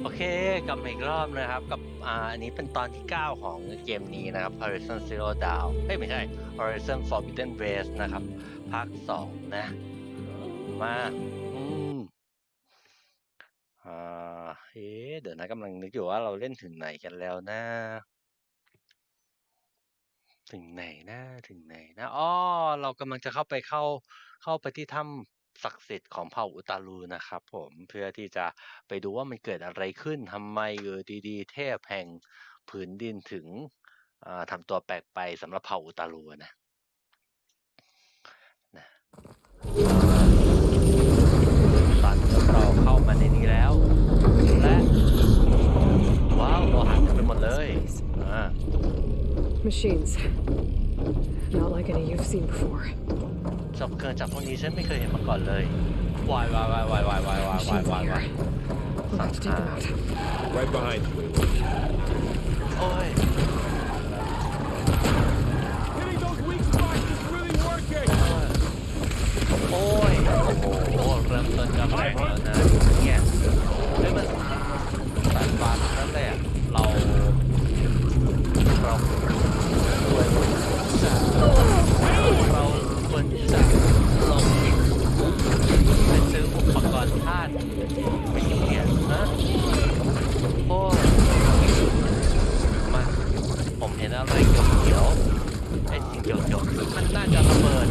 โอเคกลับมาอีกรอบนะครับกับอันนี้เป็นตอนที่9ของเกมนี้นะครับ Horizon Zero Dawn ไม่ใช่ Horizon Forbidden West นะครับภาค2นะมามเดี๋ยวนะกำลังนึกอยู่ว่าเราเล่นถึงไหนกันแล้วนะถึงไหนนะอ๋อเรากำลังจะเข้าไปที่ถ้ำศักดิ์สิทธิ์ของเผ่าอุตารูนะครับผมเพื่อที่จะไปดูว่ามันเกิดอะไรขึ้นทำไมดีๆเทพแห่งผืนดินถึงทำตัวแปลกไปสำหรับเผ่าอุตารูนะตอนนี้เราเข้ามาในนี้แล้วและว้าวโลหะเต็มไปหมดเลย Machines. Not like any you've seen before. จับเกิดจากพวกนี้ฉันไม่เคยเห็นมาก่อนเลยวาย Machines in here. We'll have to take them out. Right behind you. โอ้ย Hitting those weak spots is really working. โอ้ยโอ้โหเริ่มต้นจะแรงแล้วนะเนี่ยเฮ้ยมันสายฟ้านั่นแหละเราควรจะลงไปซื้ออุปกรณ์ธาตุไม่เนี่ยนะโอ้ยมาผมเห็นอะไรเขียวๆไอ้สิ่งเขียวๆมันน่าจะระเบิด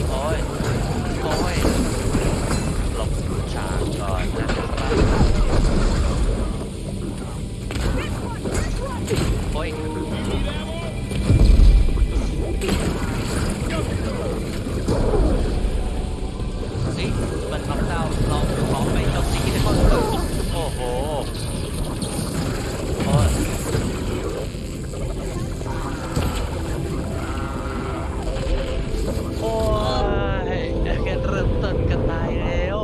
โอ้ยหลบฉากก่อนนะครับโอ้ยมันล็อกดาวน์เราขอไปโจมตีให้เขาโอ้โหโอ้ยโอ้ยแค่เริ่มต้นกันตายแล้ว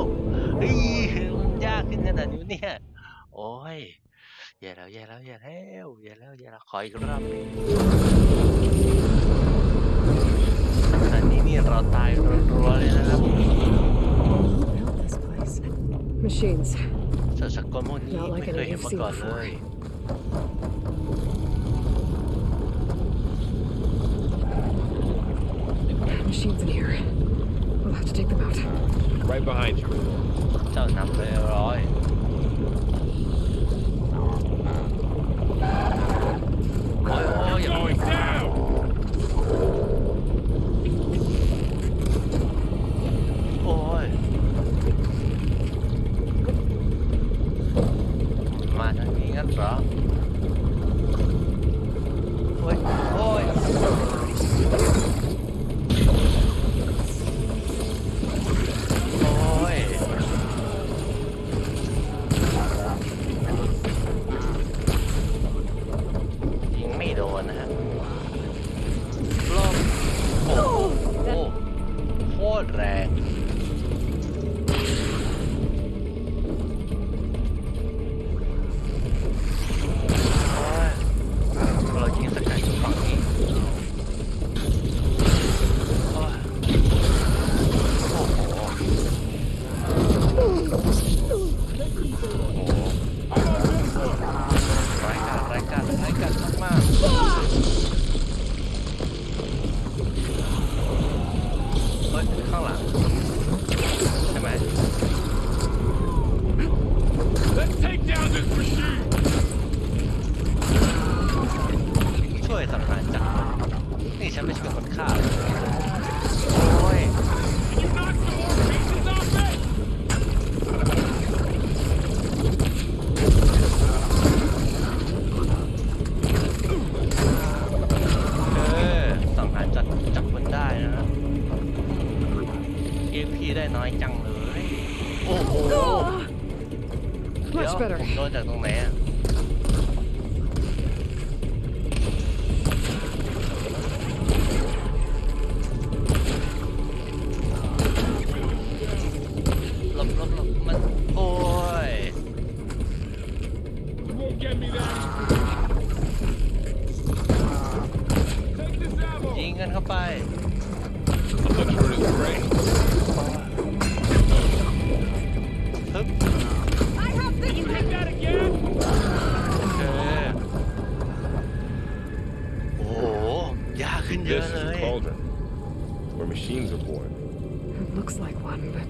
มันยากขึ้นขนาดนี้เนี่ยโอ้ยอย่าแล้วขออีกรอบนึงอันนี้นี่เราตายรัวๆเลยนะครับ Machines. สกลพวกนี้ไม่เคยเห็นมาก่อนเลย Machines in here. We'll have to take them out. Right behind you. เจ้านำเลยร้อยโอ้ยโอ้ย Down. โอ้ยมาทางนี้งั้นเหรอโอ้ยโอ้ยโอ้ยยิงไม่โดนนะฮะรอบโอ้โหโคตรแรงเรายิงสกัดอยู่ฝั่งนี้โอ้โหรายการมากๆเฮ้ยข้างหลังใช่ไหม Let's take down this machine. ช่วยสังหารจักรนี่ฉันไม่ใช่เป็นคนฆ่าเลยโอ้ย Can you knock some more pieces off it? สังหารจักรคนได้นะครับ EP ได้น้อยจังเลยโอ้โหเดี๋ยว Much better. ผมโดนจากตรงไหนอะหลบมันโอ้ย You won't get me that. Take เข้าไป I'm not sure it's great. ฮึบ Did you hit that again? โอเคโอ้โหยากขึ้นเยอะ This เล is the ย cauldron, where machines are born. It looks like one, but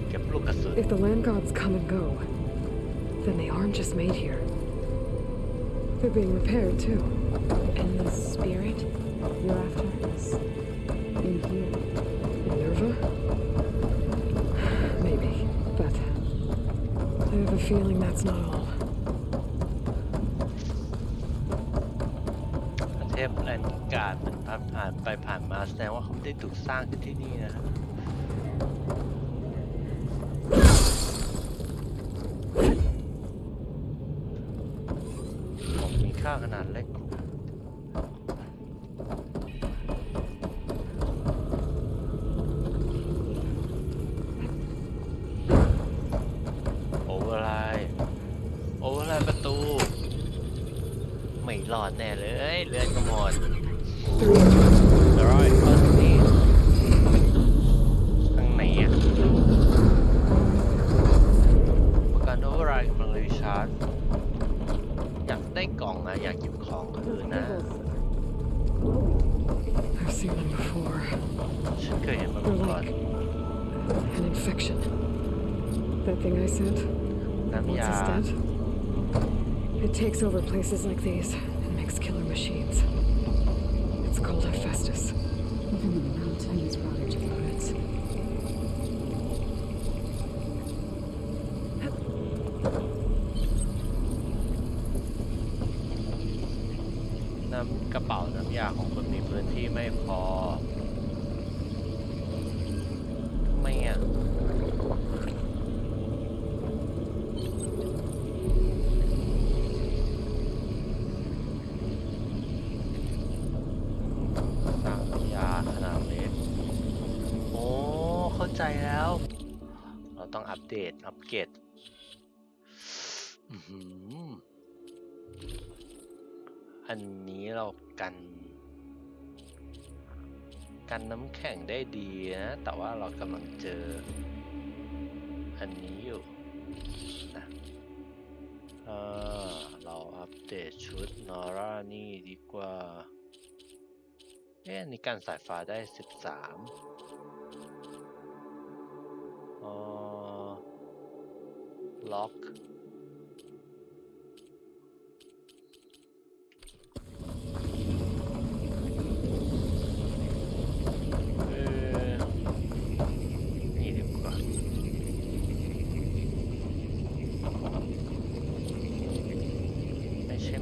เก็บลูกกระสุน if the land gods come and go, then they aren't just made here. They're being repaired too. And the spirit you're after is in here. Minerva? Maybe, but I have a feeling that's not all. เทพแลนด์การ์ดมันผ่านไปผ่านมาแสดงว่าเขาไม่ได้ถูกสร้างขึ้นที่นี่นะครับของมีค่าขนาดเล็กโอเวอร์ไลน์ประตูไม่รอดแน่เลยเลือดก็หมด Alright ข้อนี้ข้างในอ่ะประกันโอเวอร์ไรด์กำลังรีชาร์จอยากได้กล่องนะอยากหยิบของคืนนะ I've seen them before. ฉันเคยเห็นมัน They're ก่อน like an infection. That thing I sent, น้ำ once ยา it's dead, it takes over places like these and makes killer machines. It's called Hephaestus. Even the mountain is rotted to the roots. น้ำกระเป๋าน้ำยาของคนมีพื้นที่ไม่พอทำไมอ่ะสั่งน้ำยาขนาดเล็กโอ้เข้าใจแล้ว เราต้องอัปเดตอัปเกรดอื้อหืออันนี้เรากันน้ำแข็งได้ดีนะแต่ว่าเรากำลังเจออันนี้อยู่นะเราอัปเดตชุดนอร่านี่ดีกว่าอันนี้กันสายฟ้าได้13ล็อกนี่ดีกว่า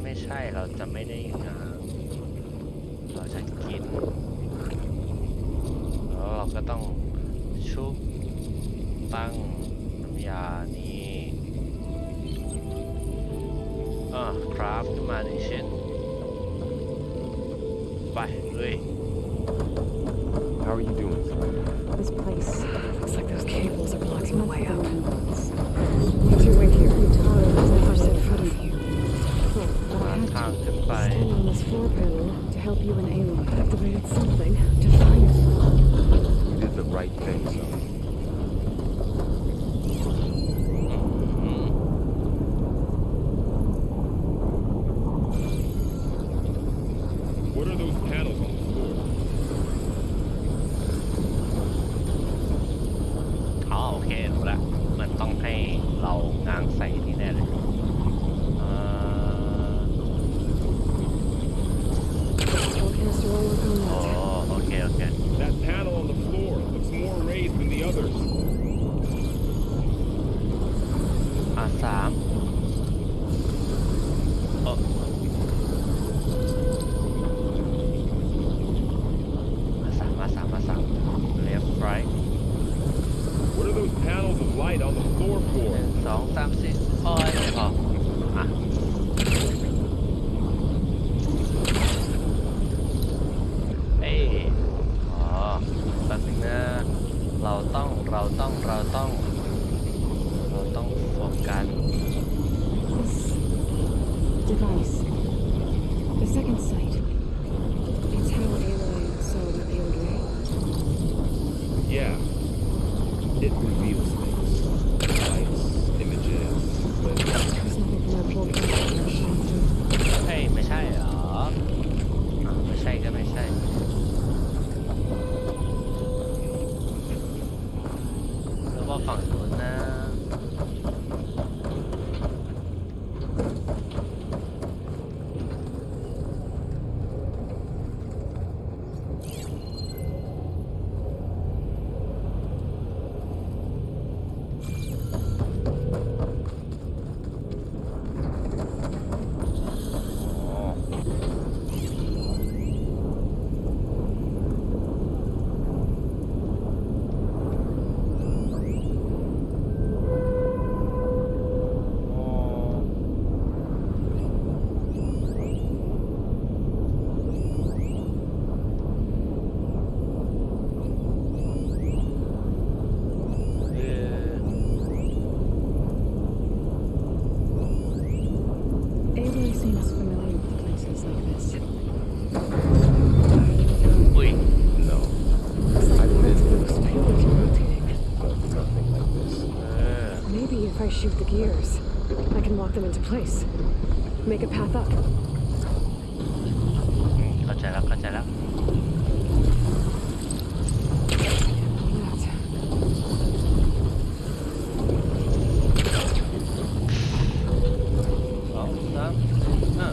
ไม่ใช่เราจะไม่ได้งานเราจะกินแล้วเราก็ต้องชุบตั้งน้ำยานี้คราฟมาหนึ่งชิ้นไปเลย How are you doing, sir? This place Looks like those cables are blocking the way the up. landlords. What's your way here? Tara has Never never set set foot foot of of you. you. But I ทาง had ขึ้นไป to stand on this floor panel to help you and Aloy Activated something. to find it. You did the right thing, son. What are those panels on the floor? โอเครู้ละมันต้องให้เราง้างใส่นี่แน่เลยForecaster will work on โอ that. เค That panel on the floor looks more raised than the others. R3มาสาม left right What are those panels of light on the floor 1 for? 2 3 4โอ้ยไม่พอแป๊บนึงนะเรา is. อุ้ย No, Looks like one of those pillars are rotating. but nothing like this. เออ Maybe if I shoot the gears, I can lock them into place. Make a path up. เข้าใจแล้วเข้าใจแล้ว That. สองสามห้า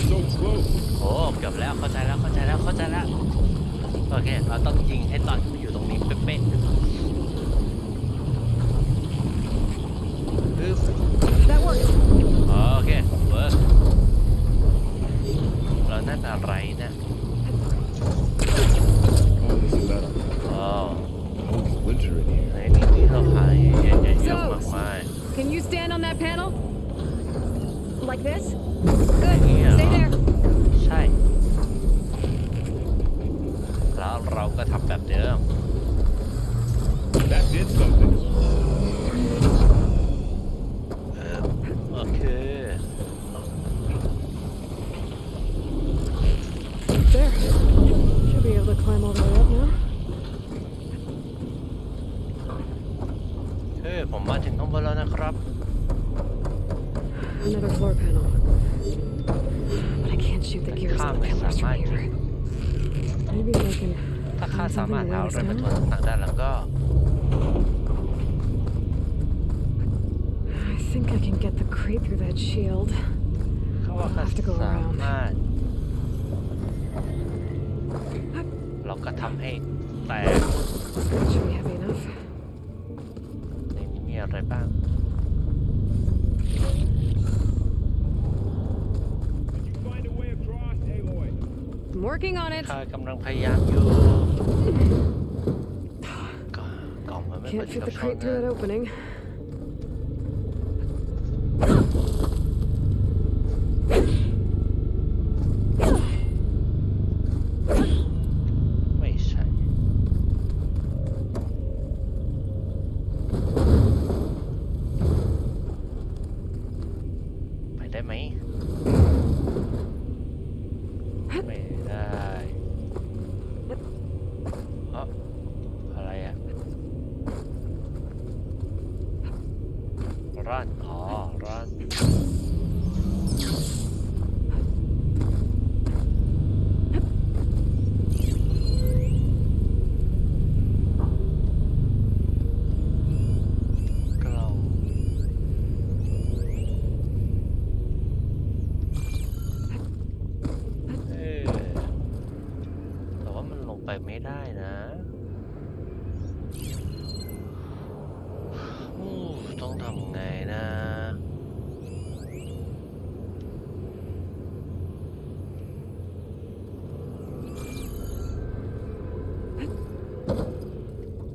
So close. โอ้เกือบแล้วเข้าใจแล้วเข้าใจแล้วเข้าใจแล้วโอเคเราต้องยิงให้ตอนที่มันอยู่ตรงนี้เป๊ะๆปึ๊บ That worked. โอเคเวิร์กแล้วนั่นอะไรนะ Oh, this is better. อ๋อ Oh, it's winter in here. ในนี้เราหายเยอะมากมาย Can you stand on that panel? Like this? Good. Yeah. Stay there. ใช่แล้วเราก็ทำแบบเดิม That did something. โอเค There. Should be able to climb all the way up now. ผมมาถึงข้างบนแล้วนะครับ Another floor panel. But I can't shoot the gears on the pillars from here. Maybe I can ถ้าข้า find สามารถ something หา to อะไร weigh มา us ทวน down. ต่างๆได้แล้วก็ I think I can get the crate through that shield. เขาว่าข้า I'll have to go สา around. มารถเราก็ทำให้แตก That should be heavy enough. ในนี้มีอะไรบ้าง Find a way across, Aloy. I'm working on it. ข้ากำลังพยายามอยู่กล่องมันไม่เปิด Can't กั fit บ the ช่อง crate through นะ that opening. ไม่ใช่ไปได้ไหมไม่ได้เอ้าอะไรอะรันอ๋อรันกล่องแต่ว่ามันลงไปไม่ได้นะต้องทำไงนะ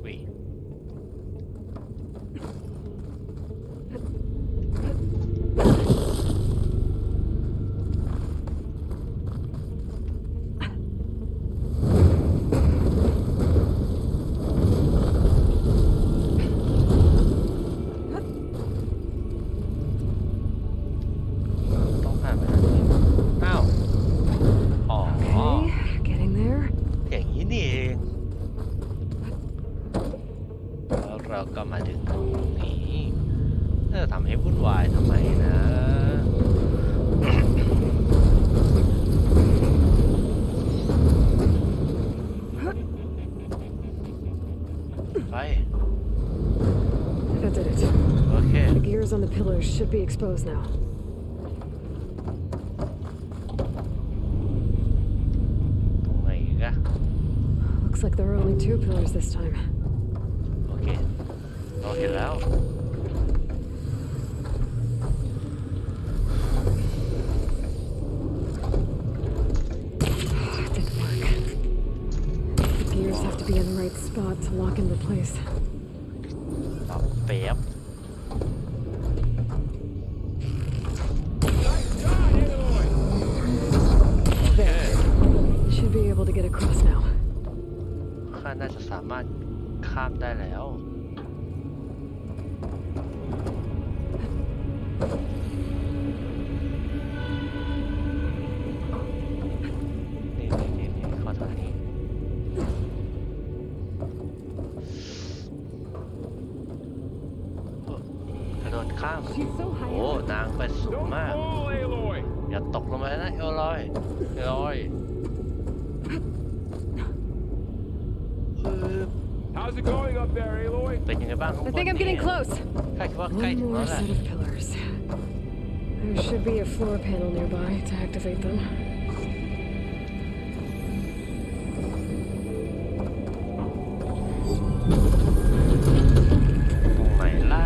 วิต้องผ่านไปทางนี้อ้าวอ๋อ Okay, getting there. อย่างนี้นี่เองแล้วเราก็มาถึงตรงนี้จะทำให้วุ่นวายทำไมนะ ไป That did it. โอเค The gears on the pillars should be exposed now. ตรงไหนอีกอะ Looks like there are only 2 pillars this time. โอเคเราเห็นแล้ว I be in the right spot to lock in the place. ตอบเป๊บ There. Should be able to get across now. ข้าน่าจะสามารถข้ามได้แล้วนี่ขอทางนี้กระโดดข้าม She's so high โอ้ up. นางไปสูง Don't มาก fall, Aloy. อย่าตกลงมานะเอลอยHow's it going up there, Aloy? เป็นยังไงบ้างข้างบ I น think I'm getting close. ใกล้ว่าใกล้ One ถึงแล้ว more แหละ set of pillars. There should be a floor panel nearby to activate them. ตรงไหนล่ะ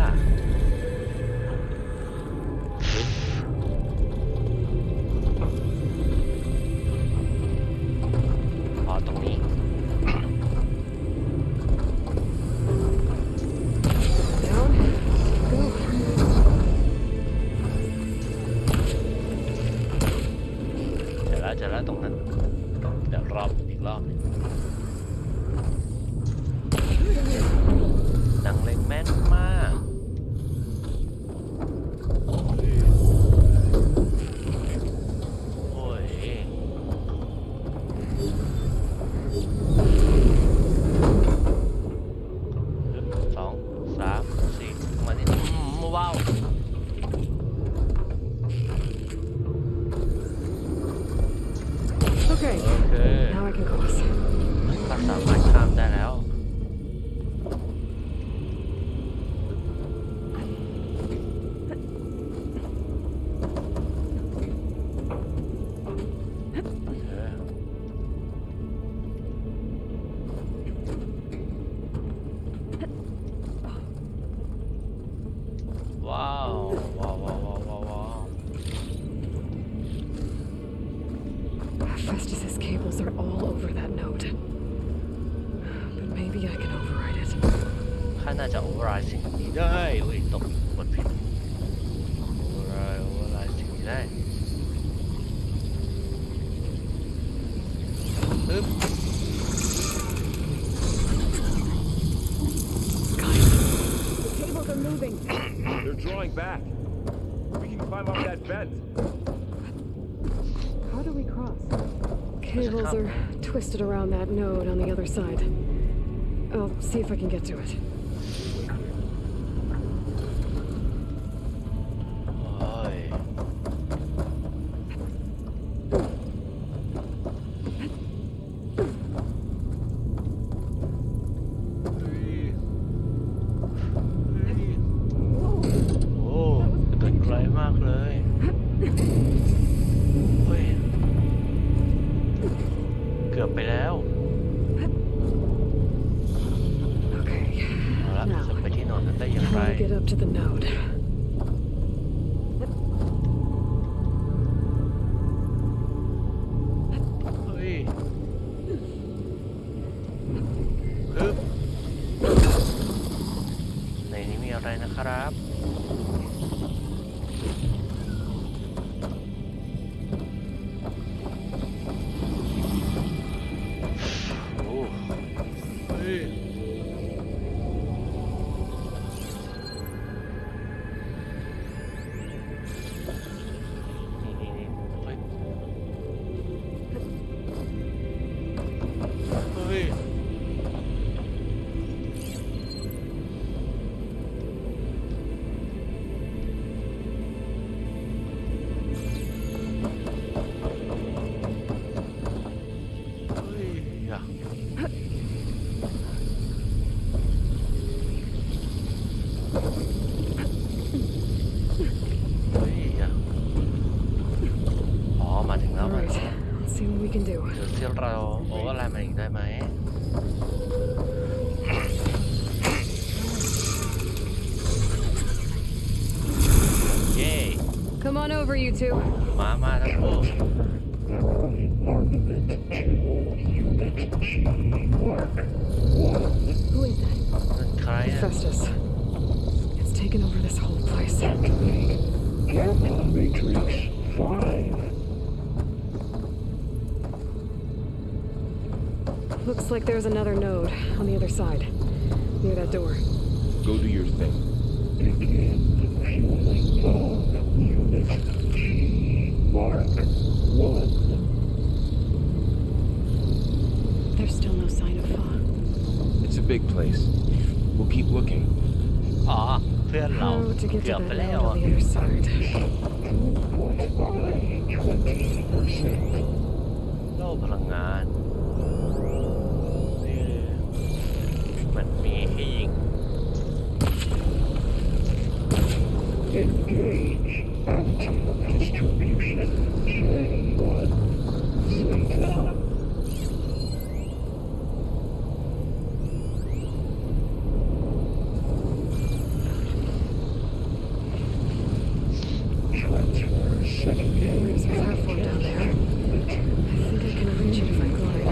อ๋อตรงนี้ Down. Go. เจอแล้วตรงนั้น เดี๋ยวรอบอีกรอบหนึงนางเล็งแม่นมากโอ้ยสองสามสี่มานี่ว้าว Okay. โอเค Now I can cross. ก็สามารถข้ามได้แล้วโอเคว้าว Festus's cables are all over that node. But maybe I can override it. ข้าน่าจะโอเวอร์ไรด์สิ่งนี้ได้เว้ยตกกดผิดโอเวอร์ไรด์สิ่งนี้ได้ปึ๊บ The cables are moving. They're drawing back. We can climb up that vent. How do we cross? Cables are twisted around that node on the other side. I'll see if I can get to it. โอ้ยโอ้เดินไกลมากเลยเฮ้ยเกือบไปแล้ว Okay. เอาละ Now, จะไปที่นอนนั้นได้อย่างไร how to get up to the node? เฮ้ยฮึบในนี้มีอะไรนะครับโอ้เฮ้ยนี่เฮ้ยเฮ้ยเฮ้ยอ่ะเฮ้ยอ่ะอ๋อมาถึงแล้ว All มา right. ถึงแล้ว Let's see what we can do. เดี๋ยวที่เราโอ้อะไรมาอีกได้ไหม เย้ Come on over, you two. มาทั้งคู่ Who is that? เป็นใครอะ Festus. It's taken over this whole place. Matrix 5. Looks like there's another node on the other side, near that door. Go do your thing. Begin fueling valve unit G Mark 1. There's still no sign of fog. It's a big place. We'll keep looking. อ๋อ เพื่อนเรา How to get เกื to อบ that ไปแล้ว node อะ on the other side? โล่พลังงานมันมีให้ยิง Engage anti-distribution J1 Zeta. Transfer secondary There's a platform down there. I think I can reach it if I glide.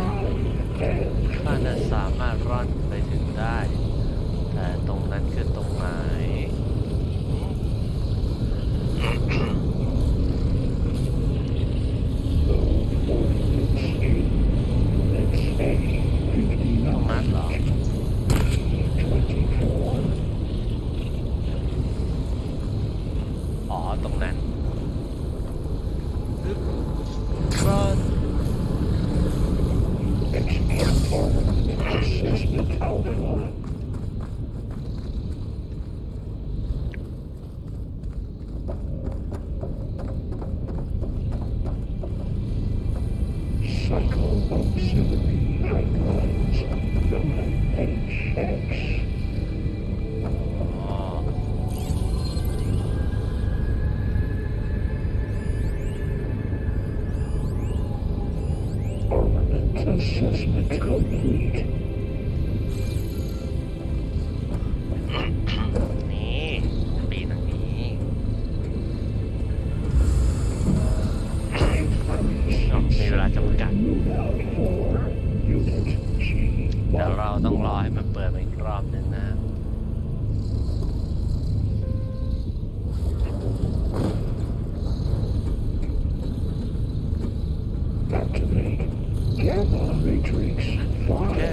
ข้าน่ะสามารถร่อนไปถึงได้ แต่ตรงนั้นคือตรงไหน ตรงนั้นเหรอ อ๋อ ตรงนั้นปึ๊บร่อน Assessment Alpha. Cycle auxiliary pipelines 9HX. อ๋อ Armament assessment complete. นี่ปีนทางนี้ มีเวลาจำกัด Move out 4. Unit G. เดี๋ยวเราต้องรอให้มันเปิดมาอีกรอบหนึ่งนะ Activate Gamma Matrix โอเค 5.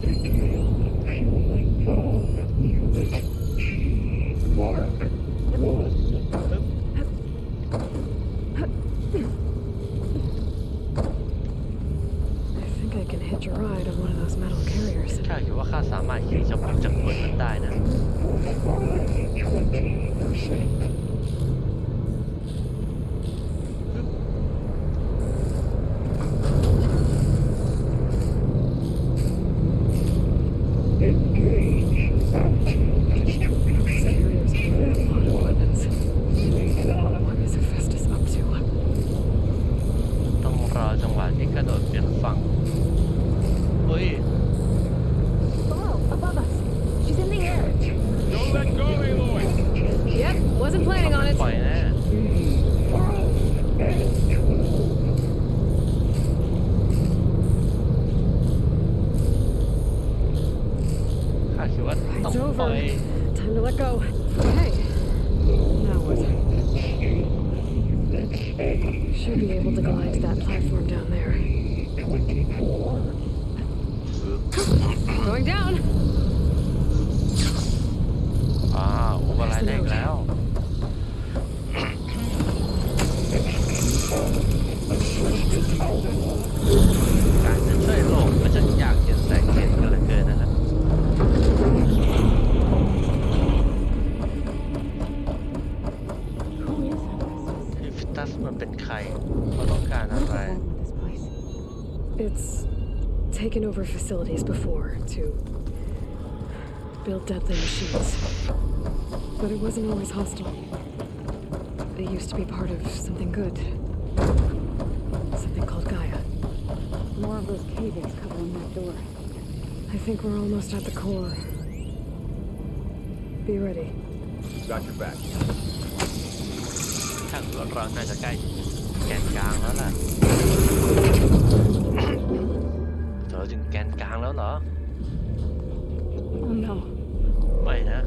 Begin fueling valve unit G Mark 1. I think I can hitch a ride on one of those metal carriers. ข้าคิดว่าข้าสามารถขี่จักรจากบนนั้นได้นะ 20%. Engage anti-distribution Carriers have a lot of weapons. Zeta. What is Festus up to? ต้องรอจังหวะที่กระโดดเปลี่ยนฝั่งเฮ้ย Below, above us. She's in the air. Don't let go, Aloy! Yep, wasn't planning on it. ปล่อยแน่ 5 and 12. ข้าคิดว่าต้อง It's ปล่อ over. ย Time to let go. Okay. Now what? Unit A. Should be able to glide to that platform down there. 24. Going down. โอเวอร์ไลน์ได้อีกแล้ว การจะช่วยโลกมันจะยากเย็นแสนเข็ญกันเหลือเกินนะครับ Who is Festus? เอฟิตัสมันเป็นใครเขาต้องการอะไร What's with this place? It's taken over facilities before to build deadly machines. But it wasn't always hostile. They used to be part of something good. Something called Gaia. More of those cables covering that door. I think we're almost at the core. Be ready. Got your back. ช่างเราน่าจะใกล้แกนกลางแล้วล่ะเราถึงแกนกลางแล้วเหรอ Oh no. ไม่นะ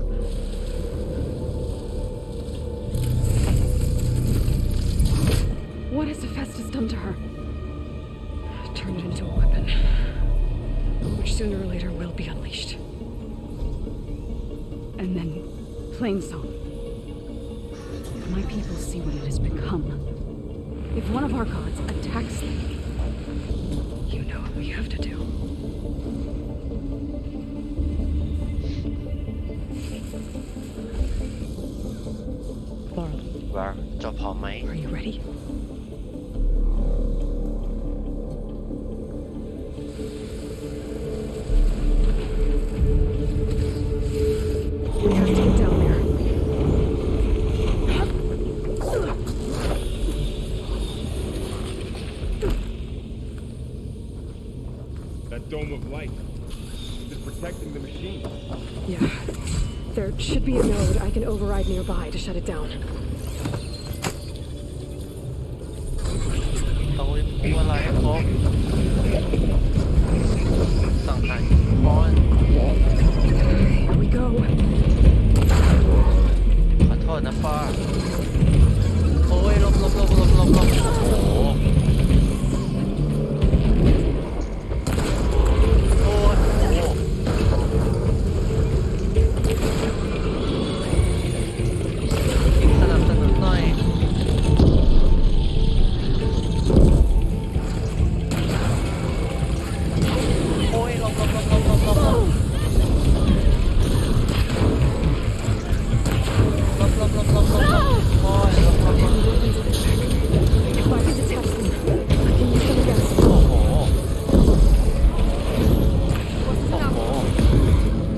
What has Hephaestus done to her? Turned it into a weapon, which sooner or later will be unleashed. And then, plain song. If my people see what it has become, if one of our gods attacks them, You know what we have to do. Laurel, ว่าเจ้าพร้อมไหม Are you ready? We have to get down there. That dome of light is protecting the machine. Yeah. There should be a node I can override nearby to shut it down. ต้องรีบพูดอะไรให้ครบสั่งหารบอล Here we go. ขอโทษนะป้าโอ้ยลบโอ้โหโอ้ยสนับสนุนหน่อยโอ้ยลบโอ้ย If I can detach them, I can use them against โอ้โห Wasn't โอ้ enough. โห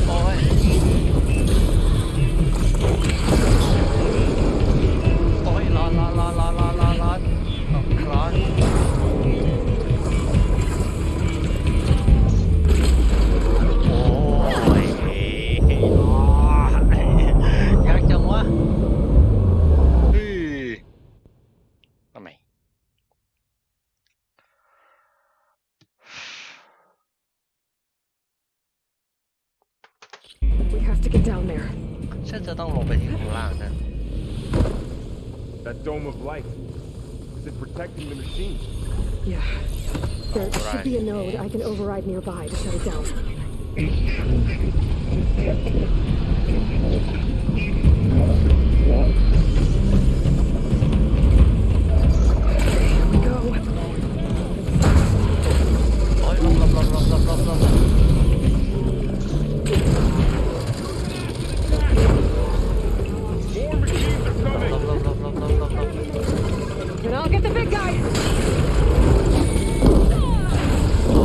โอ้ย โอ้ยร้อนร้อนโอ้ยยากจังวะเฮ้ยทำไม We have to get down there. ฉันจะต้องลงไปที่ข้างล่างนะ That dome of light is it protecting the machine? Yeah. There should be a node I can override nearby to shut it down. Here we go. โอ้ยลบ More machines are coming! And I'll get the big guy. โอ้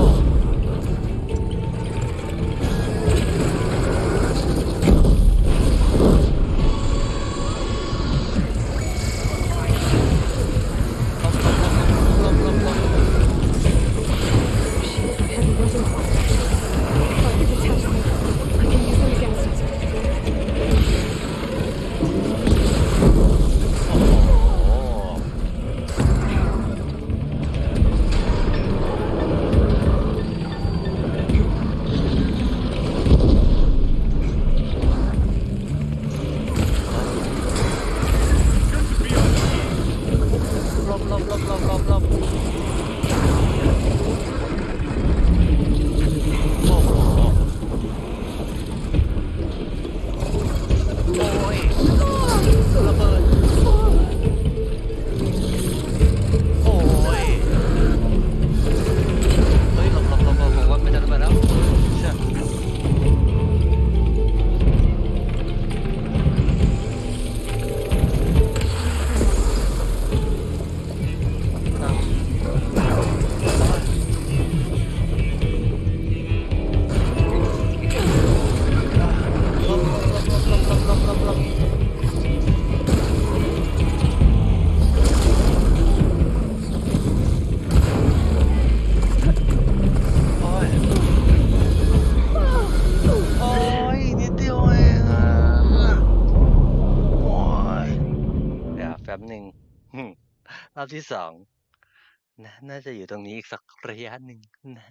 รอบที่สองนะน่าจะอยู่ตรงนี้อีกสักระยะหนึ่งนะ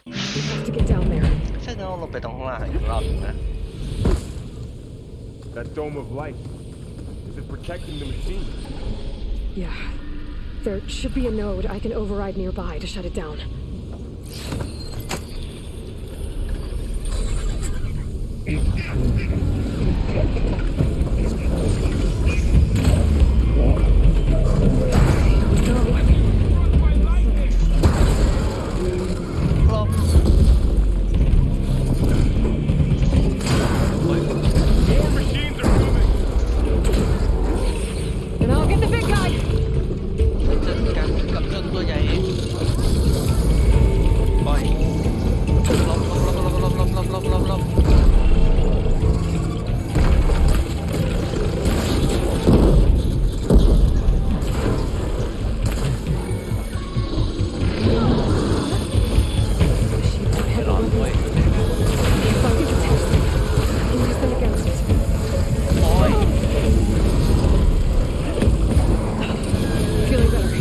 We have to get down there. ใช่ต้องลงไปตรงข้างล่างอีกรอบหนึงนะ That dome of light. Is it protecting the machine? Yeah. There should be a node I can override nearby to shut it down. Intrusion detected. More machines are coming! And I'll get the big guy! จัดการกับเจ้าตัวใหญ่เองปล่อยลบลบไม่ร้อนด้วย If I can detect them, I can use them against it. โอ้ย Feeling better.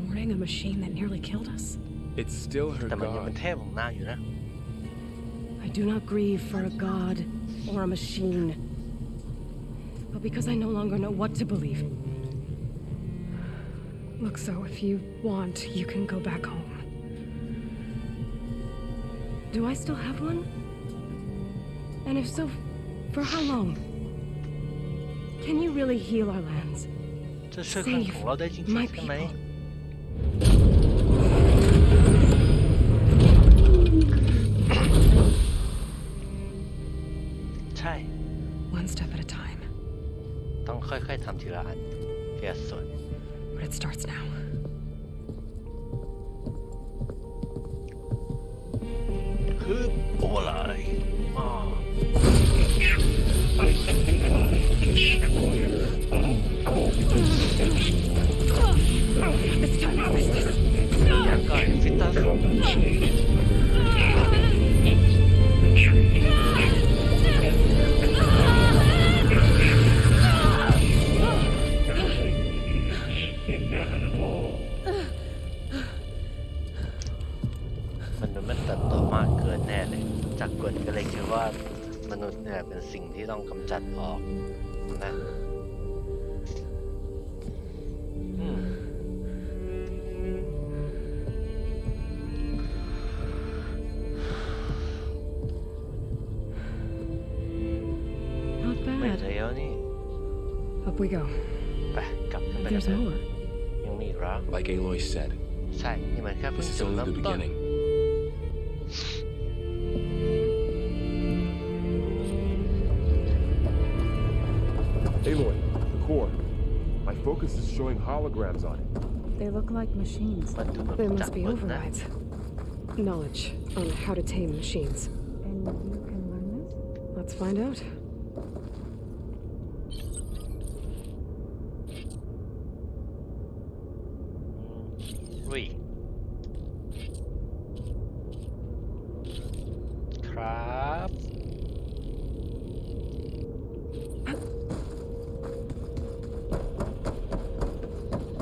Morning, a machine that nearly killed us. It's still her แต่มันยังเป็น god. เทพของนางอยู่นะ I do not grieve for a god or a machine, but because I no longer know what to believe. Look, so if you want, you can go back home. Do I still have one? And if so, for how long? Can you really heal our lands? จะช่วยคนของเราได้จริง My ๆใช่ไหม people. ใช่ One step at a time. ต้องค่อยๆทำทีละอันทีละส่วน But it starts now. คือโอ้ยอ๋อ Destroyer of all existence. This time, I'll miss this. อย่างก่อนฟิตเตอร์ Compensate. Retreat. Inevitable. มันดูมันเติบโตมากเกินแน่เลย จากกฎก็เลยคิดว่ามนุษย์เนี่ยเป็นสิ่งที่ต้องกำจัดออกนะอืม Not ไม่ bad. เร็วนี่ Up we go. ไปกลับขึ้นไปกัน There's เถอะ more. ยังมีอีกเหรอ Like Aloy said, ใช่ นี่มันแค่เพิ่ง this is จุด only เริ่ the มต้น beginning. Aloy, the core. My focus is showing holograms on it. They look like machines. มันดูเหมือน There จาก must be กฎนะ overrides. Knowledge on how to tame machines. And you can learn this? Let's find out. อุ้ยครับ Got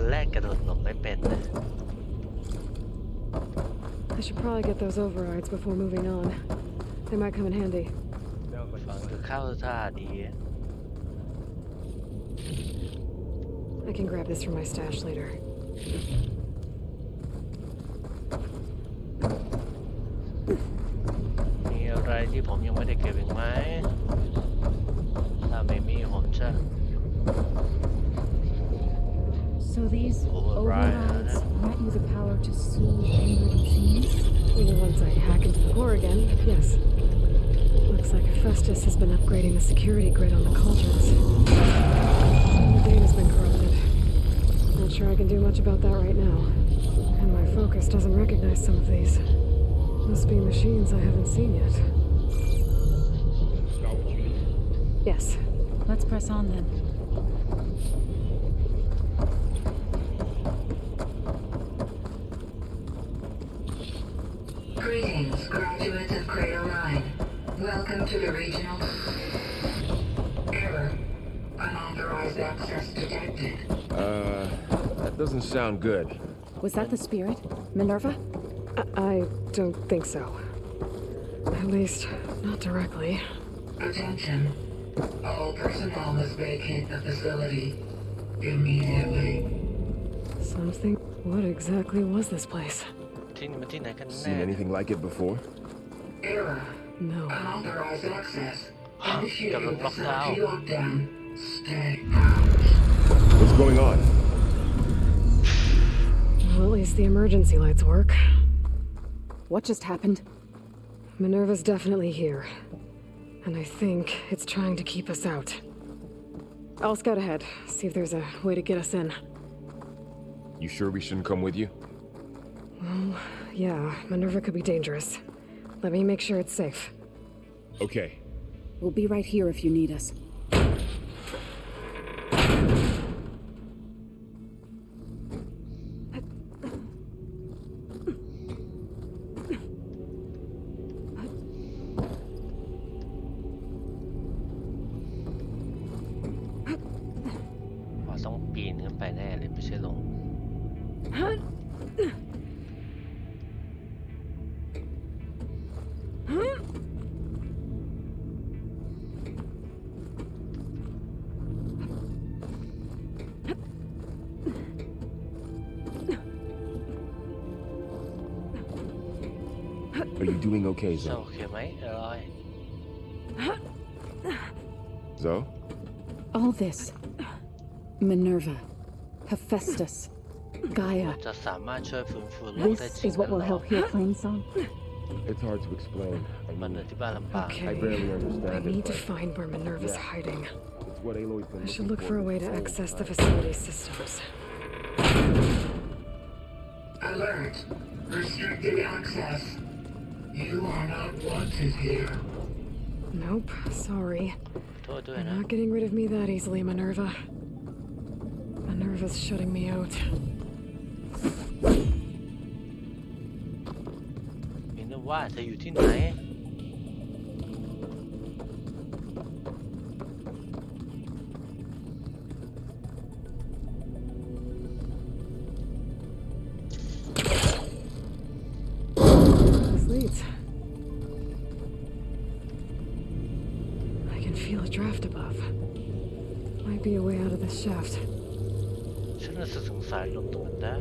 วันแรกกระโดดหลบไม่เป็นนะ I should probably get those overrides before moving on. They might come in handy. Sounds like ฟัง a ดู plan. เข้าท่าดี I can grab this from my stash later. มีอะไรที่ผมยังไม่ได้เก็บอีกไหมถ้าไม่มีผมจะ So these Override, overrides grant you the power to soothe angered machines? Even once I hack into the core again, yes. Looks like Hephaestus has been upgrading the security grid on the cauldrons. The data's been corrupted. Not sure I can do much about that right now. And my focus doesn't recognize some of these. Must be machines I haven't seen yet. Got what you need? Yes. Let's press on then. Greetings, graduates of Cradle 9. Welcome to the regional... Error. Unauthorized access detected. That doesn't sound good. Was that the spirit? Minerva? I don't think so. At least, not directly. Attention. All personnel must vacate the facility immediately. Something? What exactly was this place? ที่นี่มันที่ไหนกัน Seen แน่ anything like it before? Error. No. Unauthorized access. Gonna Initiating lock facility down. lockdown. Stay out. What's going on? Well, at least the emergency lights work. What just happened? Minerva's definitely here. And I think it's trying to keep us out. I'll scout ahead, see if there's a way to get us in. You sure we shouldn't come with you? Well, yeah, Minerva could be dangerous. Let me make sure it's safe. Okay. We'll be right here if you need us. Oh, ต้องปีนขึ้นไปแน่เลยไม่ใช่ลง Are you doing okay, จะ Zoe? โอเคไหมเออ Zoe? All this. Minerva. Hephaestus. Gaia. จะสามารถช่วยฟื้นฟูโลกได้ This จริง is what หร will อ help heal Plainsong. It's hard to explain. มันอธิบายลำบาก Okay. I barely I understand need it, to but find where Minerva's Yeah. hiding. it's what Aloy's been I should looking look for a way to this whole access the time. facility systems. Alert. Restricted access. You are not wanted here. Nope, sorry. โทษด้วย You're นะ not getting rid of me that easily, Minerva. Minerva's shutting me out. มินว่าเธออยู่ที่ไหน This leads. I can feel a draft above. Might be a way out of this shaft. ฉันรู้สึกสงสัยลงตรงนั้นได้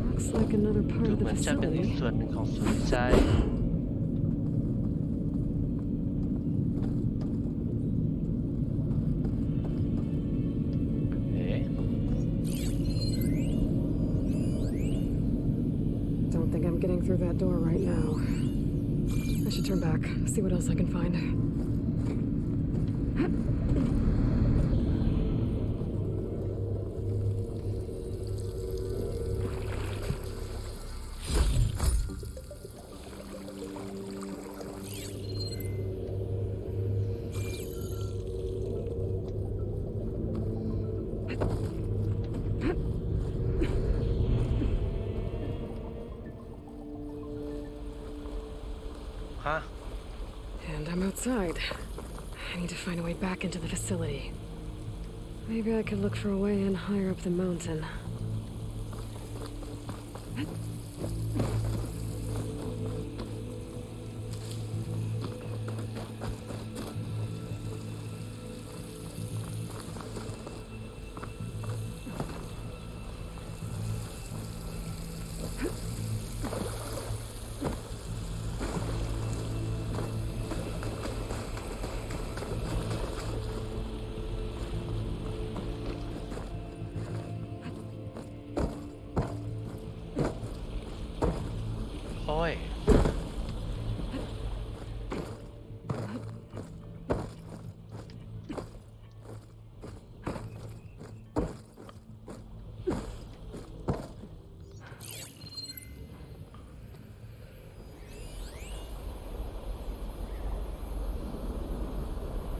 Looks like another part ดู of เห the มือนจะเป็นอีก facility. ส่วนหนึ่งของศูนย์วิจัยเอ๊ะ Don't think I'm getting through that door right now. I should turn back, see what else I can find. Huh? And I'm outside. I need to find a way back into the facility. Maybe I could look for a way in higher up the mountain.โอ้ย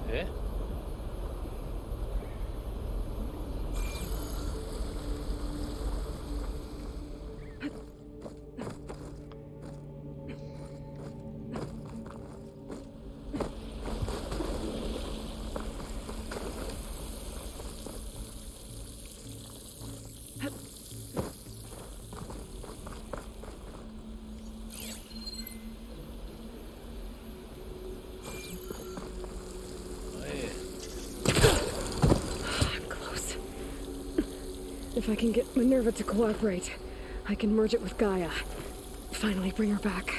เอ๊ะเฮ้ย Close. If I can get Minerva to cooperate, I can merge it with Gaia. Finally bring her back.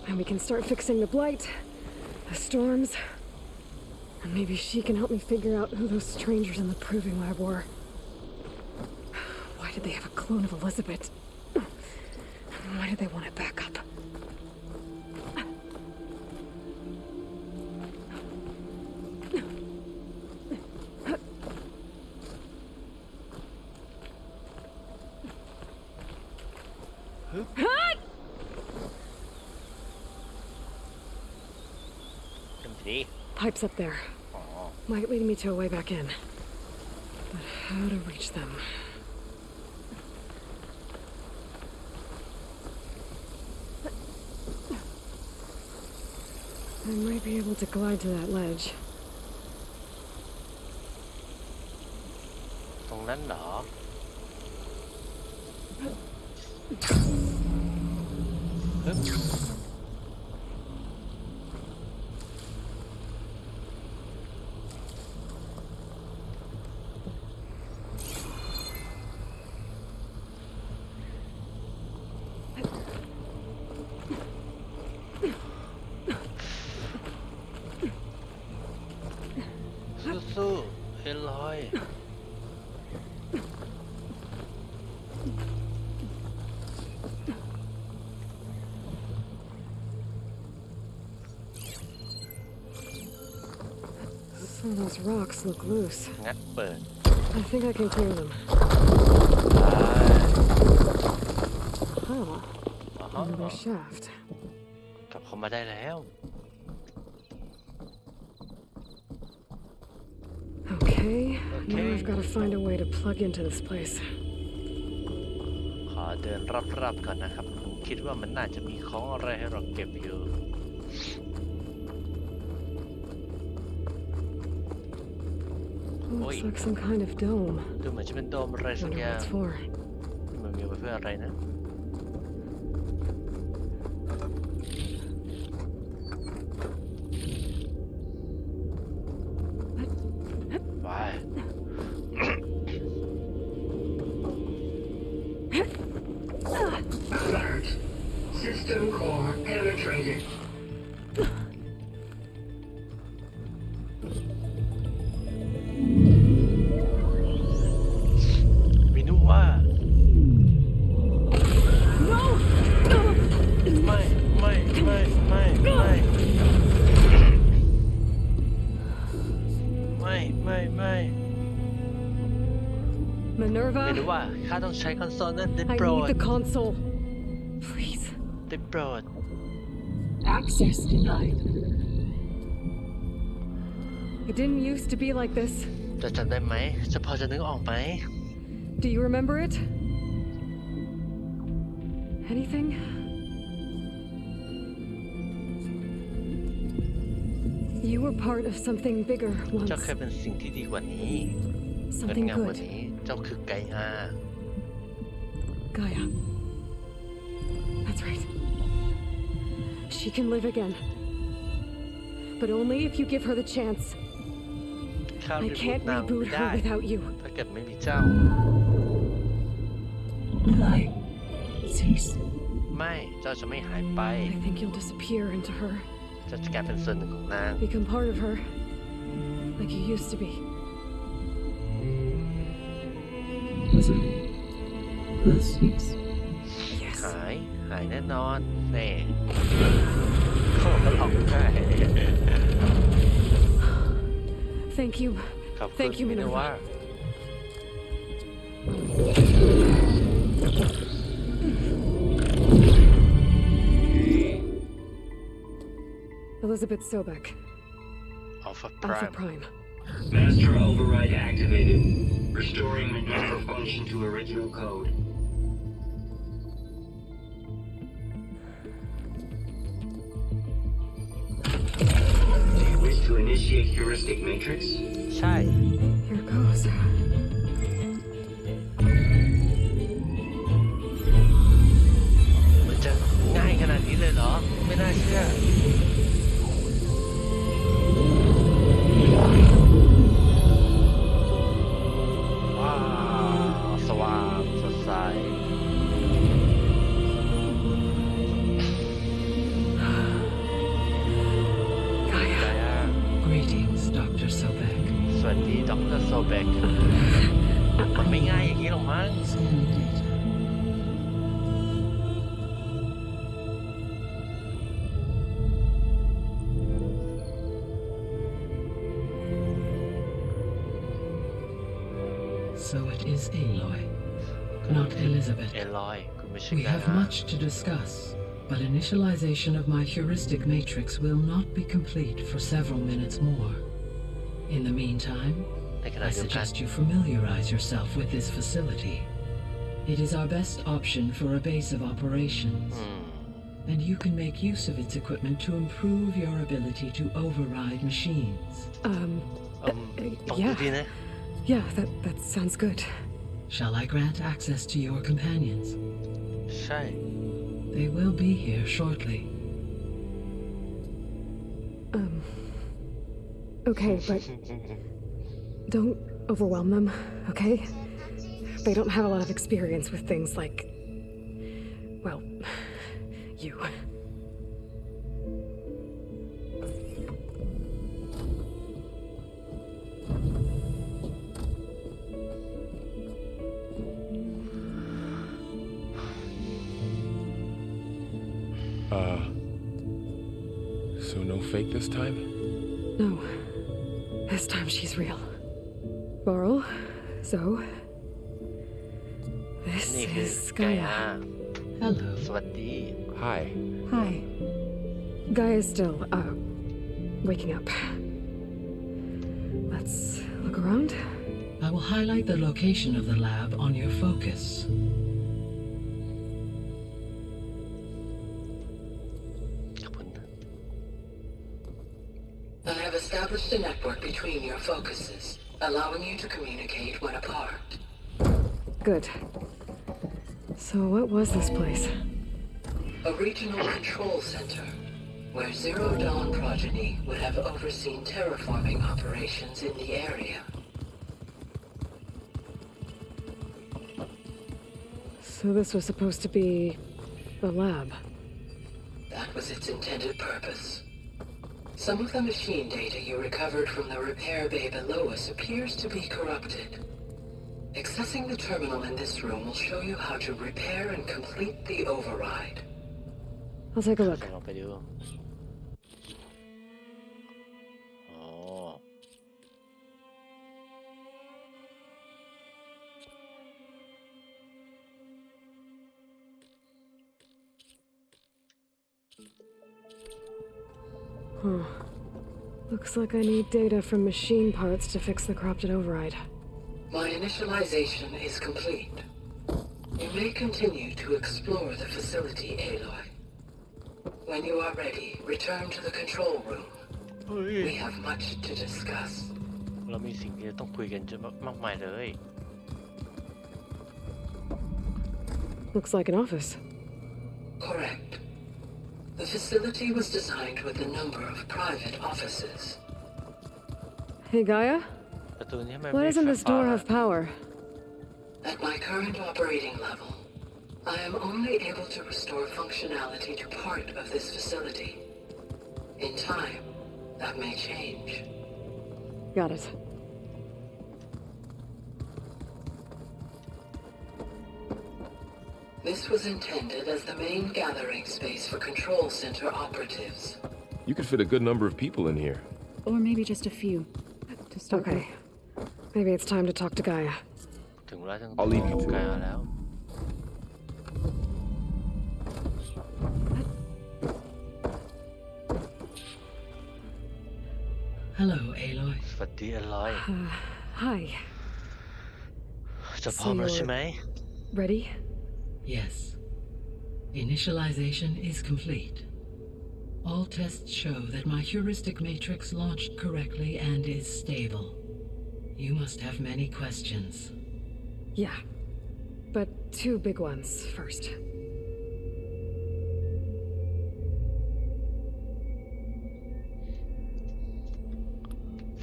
And we can start fixing the blight, the storms, and maybe she can help me figure out who those strangers in the proving lab were. Why did they have a clone of Elizabeth? Why did they want it back up? Pipes up there. Might lead me to a way back in. But how to reach them? I might be able to glide to that ledge. ตรงนั้นเหรอฮึบ สู้ๆเอ็นลอย Some of those rocks look loose. งัดเปิด I think I can clear them. ได้ Oh, อ๋อ another shaft. กลับเข้ามาได้แล้ว Okay, now Okay. I've got to find a way to plug into this place. ขอเดินรอบๆก่อนนะครับผมคิดว่ามันน่าจะมีของอะไรให้เราเก็บอยู่ Looks like some kind of dome. ดูเหมือนจะเป็นโดมอะไรสัก Wonder อ what ย่าง it's for. มันมีไว้เพื่ออะไรนะ ไป Alert. System core penetrated. มินุว่า No! ไม่ไม่ไม่ไม่ไม่ไม่ไม่ไม่ Minerva, ไม่รู้ว่าข้าต้องใช้คอนโซลนั้นได้ I โปร need ด the console. Please. ได้โปรด Access denied. It didn't used to be like this. จะจำได้ไหมจะพอจะนึกออกไหม Do you remember it? Anything? You were part of something bigger เจ้า once. เคยเป็นสิ่งที่ดีกว่านี้ Something เงาวัน good. นี้เจ้าคือไกอา Gaia. That's right. She can live again. But only if you give her the chance. ข้า I รีบู can't ตนาง reboot ไม่ได้ her without you. ถ้าเกิดไม่มีเจ้า Life cease. ไม่เจ้าจะไม่หายไป I think you'll disappear into her. เจ้าจะกลายเป็นส่วนหนึ่งของนาง Become part of her. Like you used to be. The cease. Yes. หายแน่นอนแน่เขาก็ร้องไห้ Thank you. ขอบคุณ Thank you, มินาวะ Minerva. Elizabeth Sobek, อัลฟาพ Alpha ร Prime. Master override activated. Restoring maneuver function to original code. Do you wish to initiate heuristic matrix? ใช่ Here goes. มันจะง่ายขนาดนี้เลยเหรอ ไม่น่าเชื่อ ว้าว สว่างสดใส Gaia. ไกอา Greetings, Dr. Sobek. สวัสดีดรโซเบกมันไม่ง่ายอย่างนี้หรอกมั้ง Scanning data. So it is Aloy, not Elizabeth. เอลอยคุณไม่ใช่ We ไก have อา much to discuss, but initialization of my heuristic matrix will not be complete for several minutes more. In the meantime, ในขณะ I เดียวกัน suggest you familiarize yourself with this facility. It is our best option for a base of operations, อืม and you can make use of its equipment to improve your ability to override machines. ต้องดู Yeah. ดีนะ Yeah, that sounds good. Shall I grant access to your companions? ใช่ They will be here shortly. Okay, but don't overwhelm them, okay? They don't have a lot of experience with things like, well, you. So no fake this time? No. This time she's real. Varl, Zoe. This นี่คือ is ไกอา Gaia. Hello. สวัสดี Hi. Hi. Gaia's still, waking up. Let's look around. I will highlight the location of the lab on your focus. ขอบคุณนะ I have established a network between your focuses, allowing you to communicate when apart. Good. So what was this place? A regional control center, where Zero Dawn progeny would have overseen terraforming operations in the area. So this was supposed to be the lab. That was its intended purpose. Some of the machine data you recovered from the repair bay below us appears to be corrupted. Accessing the terminal in this room will show you how to repair and complete the override. I'll take a look. ลองไปดูอ๋อ Huh. Looks like I need data from machine parts to fix the corrupted override. My initialization is complete. You may continue to explore the facility, Aloy. When you are ready, return to the control room. We have much to discuss. เรามีสิ่งที่จะต้องคุยกันเยอะมากมายเลย Looks like an office. Correct. The facility was designed with a number of private offices. Hey, Gaia? ประตูนี้มัน Why ไม่ doesn't ไฟ this ฟ้า door have power? At my current operating level, I am only able to restore functionality to part of this facility. In time, that may change. Got it. This was intended as the main gathering space for control center operatives. You could fit a good number of people in here. Or maybe just a few. To start Okay. Maybe it's time to talk to Gaia. ถึงเวลาที่ต้อง I'll leave you คุ to ยกัน it. แล้ว Hello, Aloy. สวัสดีอลอย Hi. จะพร้อมแล้วใช่ไหม Ready? Yes. Initialization is complete. All tests show that my heuristic matrix launched correctly and is stable. You must have many questions. Yeah. But two big ones first.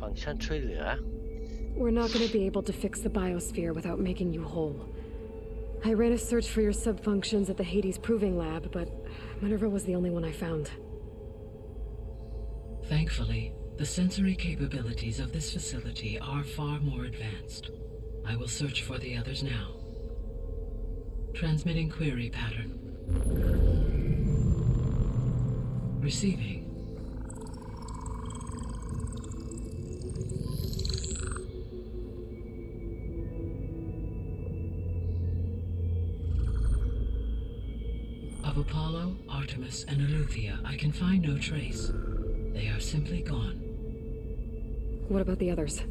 Function ช่วยเหลือ We're not going to be able to fix the biosphere without making you whole. I ran a search for your subfunctions at the Hades Proving Lab, but Minerva was the only one I found. Thankfully, the sensory capabilities of this facility are far more advanced. I will search for the others now. Transmitting query pattern. Receiving. Of Apollo, Artemis, and Eleuthia, I can find no trace. They are simply gone. What about the others?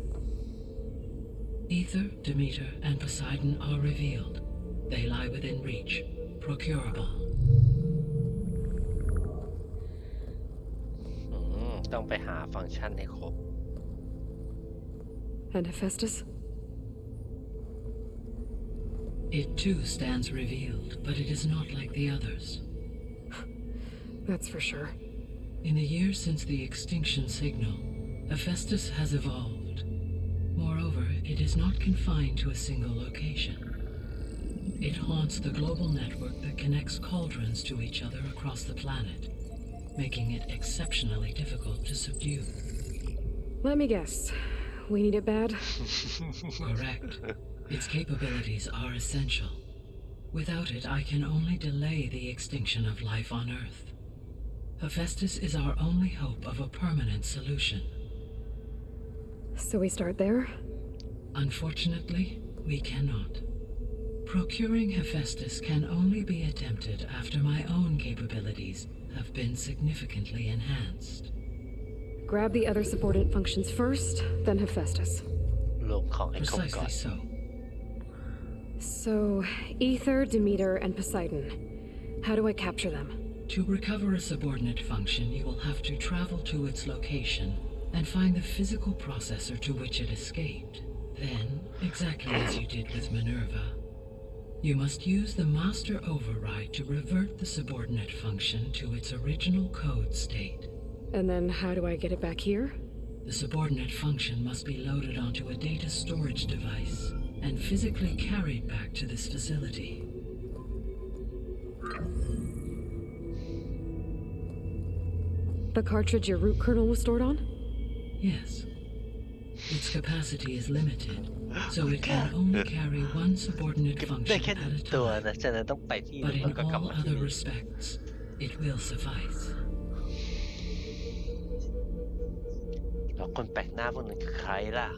Ether, Demeter, and Poseidon are revealed. They lie within reach, procurable. ต้องไปหาฟังก์ชันให้ครบ And Hephaestus? It too stands revealed, but it is not like the others. That's for sure. In the years since the extinction signal, Hephaestus has evolved. Moreover, it is not confined to a single location. It haunts the global network that connects cauldrons to each other across the planet, making it exceptionally difficult to subdue. Let me guess. We need it bad? Correct. Its capabilities are essential. Without it, I can only delay the extinction of life on Earth. Hephaestus is our only hope of a permanent solution. So we start there? Unfortunately, we cannot. Procuring Hephaestus can only be attempted after my own capabilities have been significantly enhanced. Grab the other subordinate functions first, then Hephaestus. รวมของให้ครบก่อน Precisely so. So, Ether, Demeter, and Poseidon. How do I capture them? To recover a subordinate function, you will have to travel to its location and find the physical processor to which it escaped. Then, exactly as you did with Minerva, you must use the master override to revert the subordinate function to its original code state. And then how do I get it back here? The subordinate function must be loaded onto a data storage device and physically carried back to this facility. The cartridge your root kernel was stored on? Yes. Its capacity is limited, so it can only carry one subordinate ได้ function แค่ at a ตัว time. นะฉะนั้นต้องไปที่ But แล้ว in ก็กลับ all มาที่ other นี่ respects, it will suffice. แล้วคนแปลกหน้าพวกนั้นคือใครล่ะ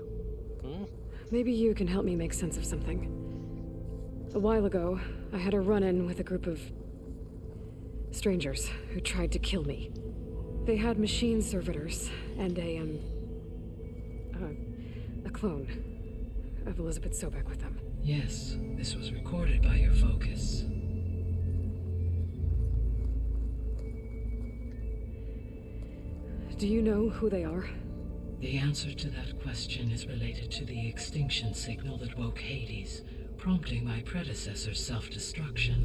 Maybe you can help me make sense of something. A while ago, I had a run-in with a group of strangers who tried to kill me. They had machine servitors and a clone of Elizabeth Sobek with them. Yes, this was recorded by your focus. Do you know who they are? The answer to that question is related to the extinction signal that woke Hades, prompting my predecessor's self-destruction.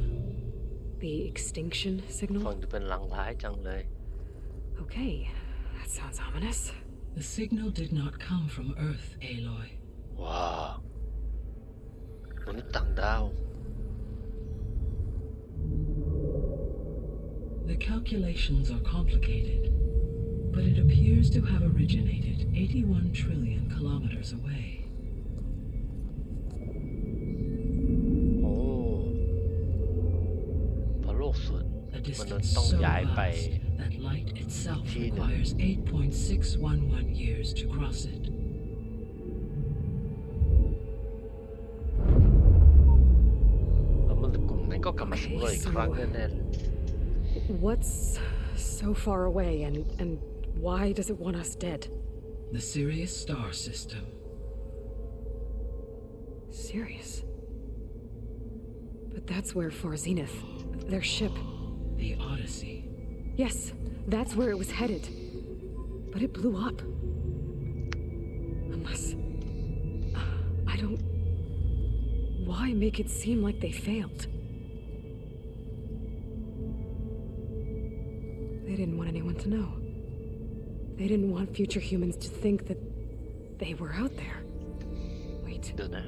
The extinction ฟั signal? งดูเป็นลางร้ายจังเลย Okay, that sounds ominous. The signal did not come from Earth, Aloy. ว้าวมนุษย์ต่างดาว The calculations are complicated, but it appears to have originated 81 trillion kilometers away. โอ้พอโลกสุด A มนุษ distance ย์ต้อง so ย้ายไป vast that light itself ที่หนึ่ง requires 8.611 years to cross it. แล้วมนุษย์กลุ่มนั้นก็กลับมาสำรวจอีกครั้งแน่ๆ What's so far away, and why does it want us dead? The Sirius star system. Sirius? But that's where Far Zenith, their ship. The Odyssey. Yes, that's where it was headed. But it blew up. Unless... I don't... Why make it seem like they failed? They didn't want anyone to know. They didn't want future humans to think that they were out there. Wait, เดี๋ยวนะ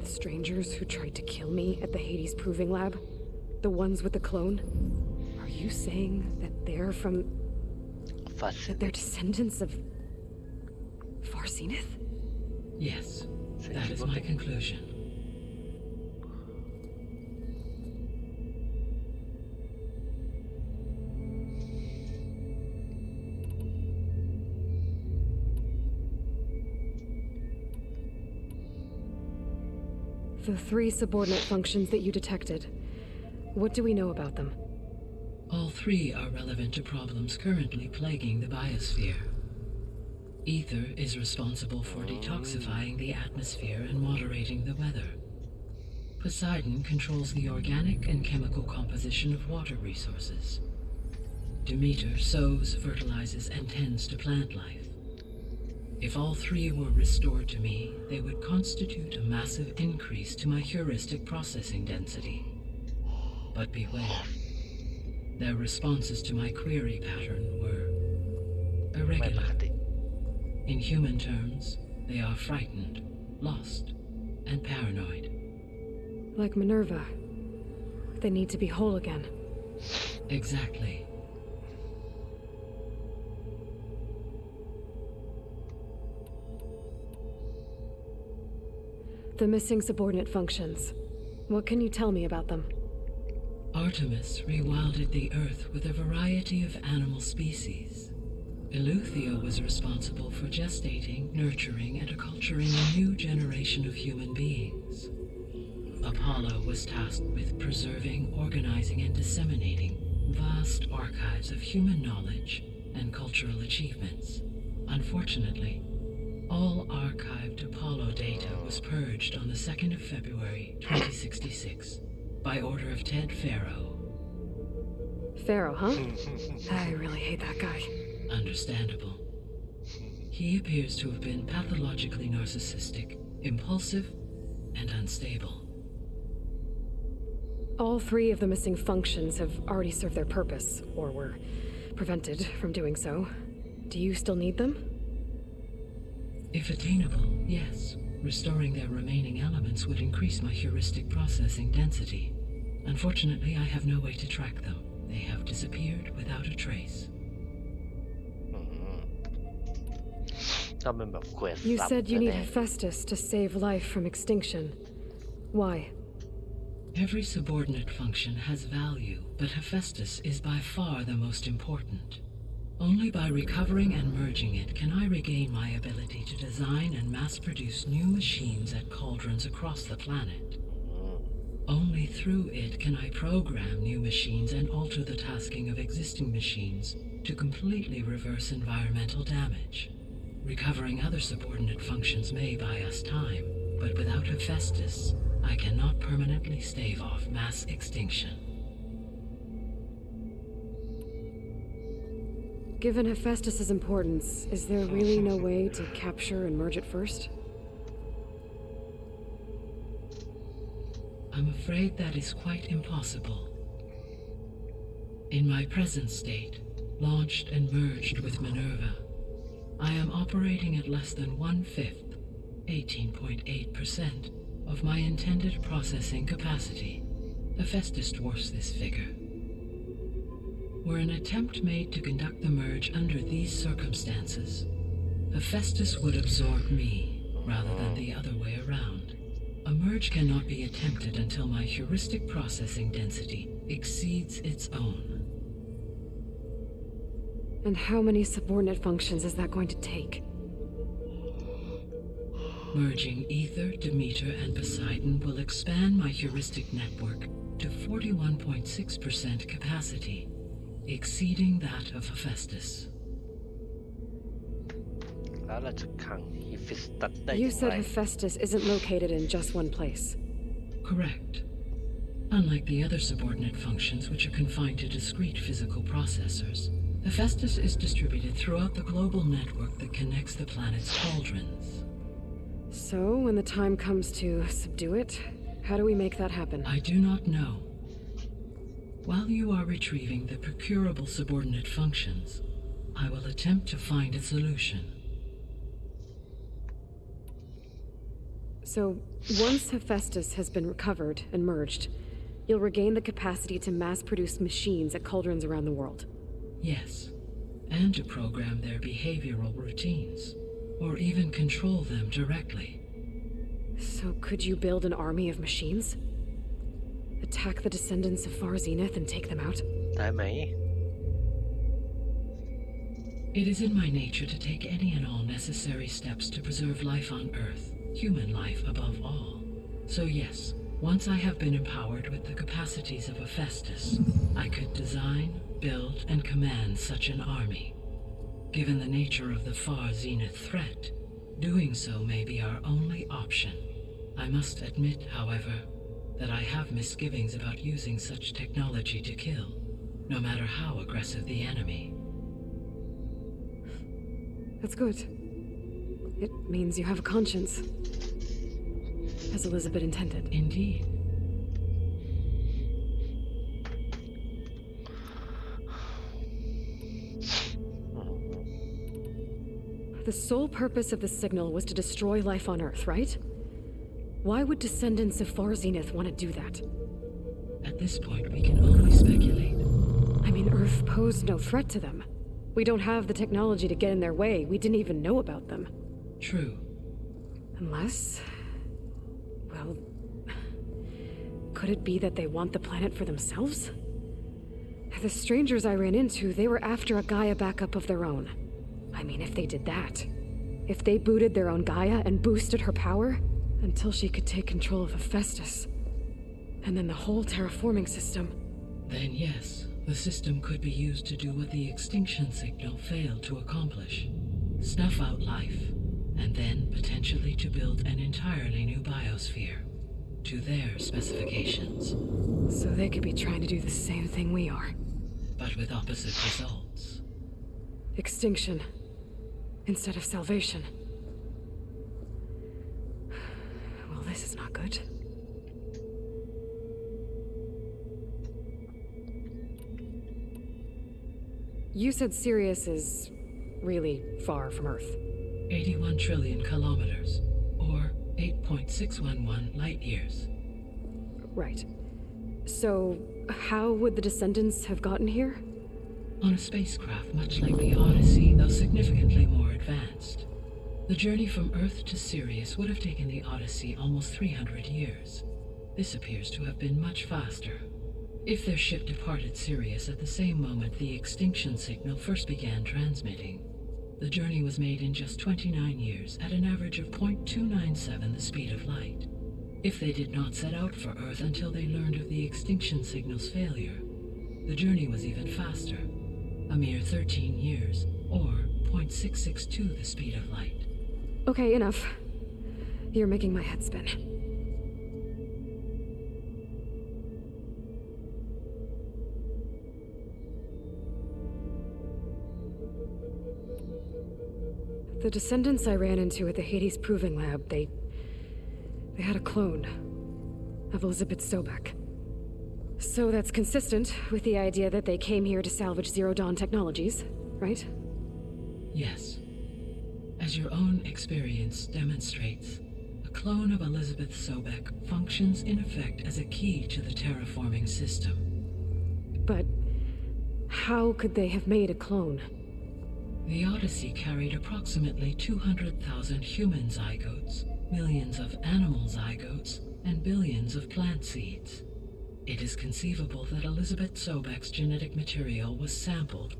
the strangers who tried to kill me at the Hades Proving Lab? The ones with the clone? Are you saying that they're from... ฟัส that they're descendants of... Far Zenith? Yes, that is my conclusion. The 3 subordinate functions that you detected. What do we know about them? All 3 are relevant to problems currently plaguing the biosphere. Ether is responsible for detoxifying the atmosphere and moderating the weather. Poseidon controls the organic and chemical composition of water resources. Demeter sows, fertilizes, and tends to plant life. If all 3 were restored to me, they would constitute a massive increase to my heuristic processing density. But beware. Their responses to my query pattern were ไม่ป irregular. กติ In human terms, they are frightened, lost, and paranoid. Like Minerva. They need to be whole again. Exactly. The missing subordinate functions. What can you tell me about them? Artemis rewilded the Earth with a variety of animal species. Eleuthia was responsible for gestating, nurturing, and acculturating a new generation of human beings. Apollo was tasked with preserving, organizing, and disseminating vast archives of human knowledge and cultural achievements. Unfortunately, all archived Apollo data was purged on the 2nd of February, 2066, by order of Ted Farrow. Pharaoh, huh? I really hate that guy. Understandable. He appears to have been pathologically narcissistic, impulsive, and unstable. All 3 of the missing functions have already served their purpose, or were prevented from doing so. Do you still need them? If attainable, yes. Restoring their remaining elements would increase my heuristic processing density. Unfortunately, I have no way to track them. They have disappeared without a trace. ก็เป็นแบบเควส You ลับ said you need แน่ Hephaestus to save life from extinction. Why? Every subordinate function has value, but Hephaestus is by far the most important. Only by recovering and merging it can I regain my ability to design and mass-produce new machines at cauldrons across the planet. Only through it can I program new machines and alter the tasking of existing machines to completely reverse environmental damage. Recovering other subordinate functions may buy us time, but without Hephaestus, I cannot permanently stave off mass extinction. Given Hephaestus's importance, is there really no way to capture and merge it first? I'm afraid that is quite impossible. In my present state, launched and merged with Minerva, I am operating at less than 1/5, 18.8%, of my intended processing capacity. Hephaestus dwarfs this figure. Were an attempt made to conduct the merge under these circumstances, Hephaestus would absorb me, rather than the other way around. A merge cannot be attempted until my heuristic processing density exceeds its own. And how many subordinate functions is that going to take? Merging Ether, Demeter, and Poseidon will expand my heuristic network to 41.6% capacity, exceeding that of Hephaestus. แล้วเราจะขังฮิฟิสตัสได้อ You ย่าง said ไร Hephaestus isn't located in just one place. Correct. Unlike the other subordinate functions, which are confined to discrete physical processors, Hephaestus is distributed throughout the global network that connects the planet's cauldrons. So, when the time comes to subdue it, how do we make that happen? I do not know. While you are retrieving the procurable subordinate functions, I will attempt to find a solution. So, once Hephaestus has been recovered and merged, you'll regain the capacity to mass-produce machines at cauldrons around the world. Yes, and to program their behavioral routines, or even control them directly. So, could you build an army of machines? Attack the descendants of Far Zenith and take them out? ได้ไหม It is in my nature to take any and all necessary steps to preserve life on Earth, human life above all. So yes, once I have been empowered with the capacities of Hephaestus, I could design, build, and command such an army. Given the nature of the Far Zenith threat, doing so may be our only option. I must admit, however, that I have misgivings about using such technology to kill, no matter how aggressive the enemy. That's good. It means you have a conscience. As Elizabeth intended. Indeed. The sole purpose of the signal was to destroy life on Earth, right? Why would descendants of Far Zenith want to do that? At this point, we can only speculate. I mean, Earth posed no threat to them. We don't have the technology to get in their way. We didn't even know about them. True. Unless... well... could it be that they want the planet for themselves? The strangers I ran into, they were after a Gaia backup of their own. I mean, if they did that... if they booted their own Gaia and boosted her power... until she could take control of Hephaestus. And then the whole terraforming system... Then yes, the system could be used to do what the extinction signal failed to accomplish. Snuff out life, and then potentially to build an entirely new biosphere, to their specifications. So they could be trying to do the same thing we are. But with opposite results. Extinction. Instead of salvation. Well, this is not good. You said Sirius is really far from Earth. 81 trillion kilometers, or 8.611 light years. Right. So, how would the descendants have gotten here? On a spacecraft much like the Odyssey, though significantly more advanced. The journey from Earth to Sirius would have taken the Odyssey almost 300 years. This appears to have been much faster. If their ship departed Sirius at the same moment the extinction signal first began transmitting, the journey was made in just 29 years at an average of 0.297 the speed of light. If they did not set out for Earth until they learned of the extinction signal's failure, the journey was even faster, a mere 13 years, or 0.662 the speed of light. Okay, enough. You're making my head spin. The descendants I ran into at the Hades Proving Lab, they had a clone of Elizabeth Sobek. So that's consistent with the idea that they came here to salvage Zero Dawn technologies, right? Yes. As your own experience demonstrates, a clone of Elizabeth Sobek functions in effect as a key to the terraforming system. But how could they have made a clone? The Odyssey carried approximately 200,000 human zygotes, millions of animal zygotes, and billions of plant seeds. It is conceivable that Elizabeth Sobek's genetic material was sampled,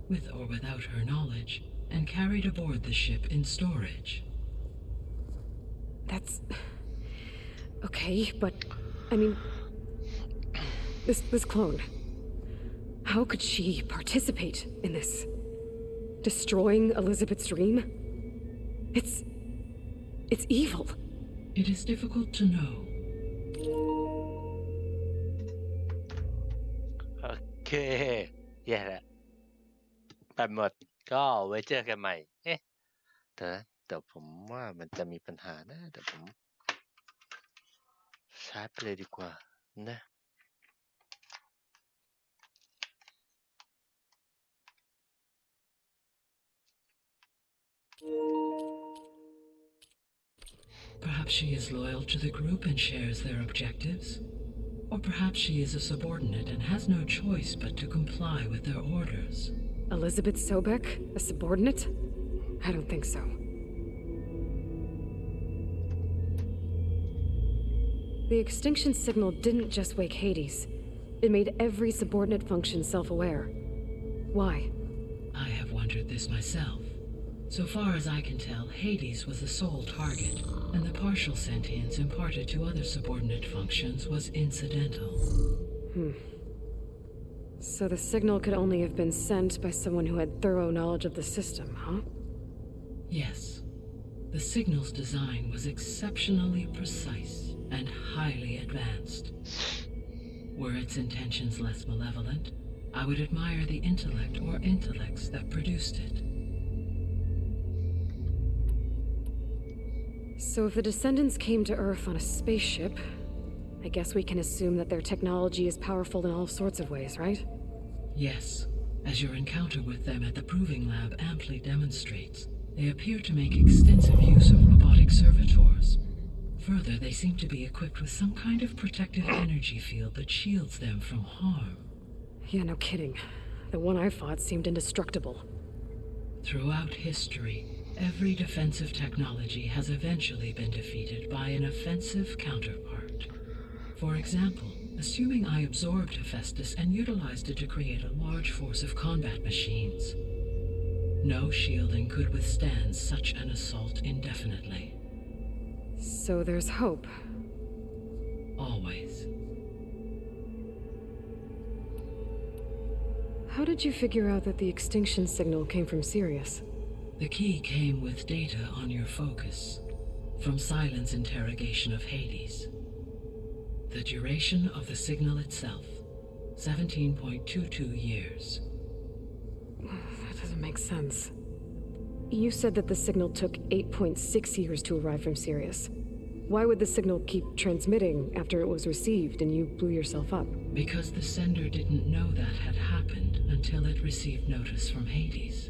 with or without her knowledge, and carried aboard the ship in storage. That's... okay, but... I mean... This clone... How could she participate in this? Destroying Elizabeth's dream? It's evil. It is difficult to know. โอเคแย่แล้วไปหมดก็ไว้เจอกันใหม่เอ๊ะแต่ผมว่ามันจะมีปัญหานะแต่ผมชาร์จไปเลยดีกว่านะ Perhaps she is loyal to the group and shares their objectives. Or perhaps she is a subordinate and has no choice but to comply with their orders. Elizabeth Sobek? A subordinate? I don't think so. The extinction signal didn't just wake Hades. It made every subordinate function self-aware. Why? I have wondered this myself. So far as I can tell, Hades was the sole target, and the partial sentience imparted to other subordinate functions was incidental. So the signal could only have been sent by someone who had thorough knowledge of the system, huh? Yes. The signal's design was exceptionally precise and highly advanced. Were its intentions less malevolent, I would admire the intellect or intellects that produced it. So if the descendants came to Earth on a spaceship, I guess we can assume that their technology is powerful in all sorts of ways, right? Yes. As your encounter with them at the Proving Lab amply demonstrates, they appear to make extensive use of robotic servitors. Further, they seem to be equipped with some kind of protective energy field that shields them from harm. Yeah, no kidding. The one I fought seemed indestructible. Throughout history, every defensive technology has eventually been defeated by an offensive counterpart. For example, assuming I absorbed Hephaestus and utilized it to create a large force of combat machines. No shielding could withstand such an assault indefinitely. So there's hope. Always. How did you figure out that the extinction signal came from Sirius? The key came with data on your focus, from Silent's interrogation of Hades. The duration of the signal itself, 17.22 years. That doesn't make sense. You said that the signal took 8.6 years to arrive from Sirius. Why would the signal keep transmitting after it was received and you blew yourself up? Because the sender didn't know that had happened until it received notice from Hades.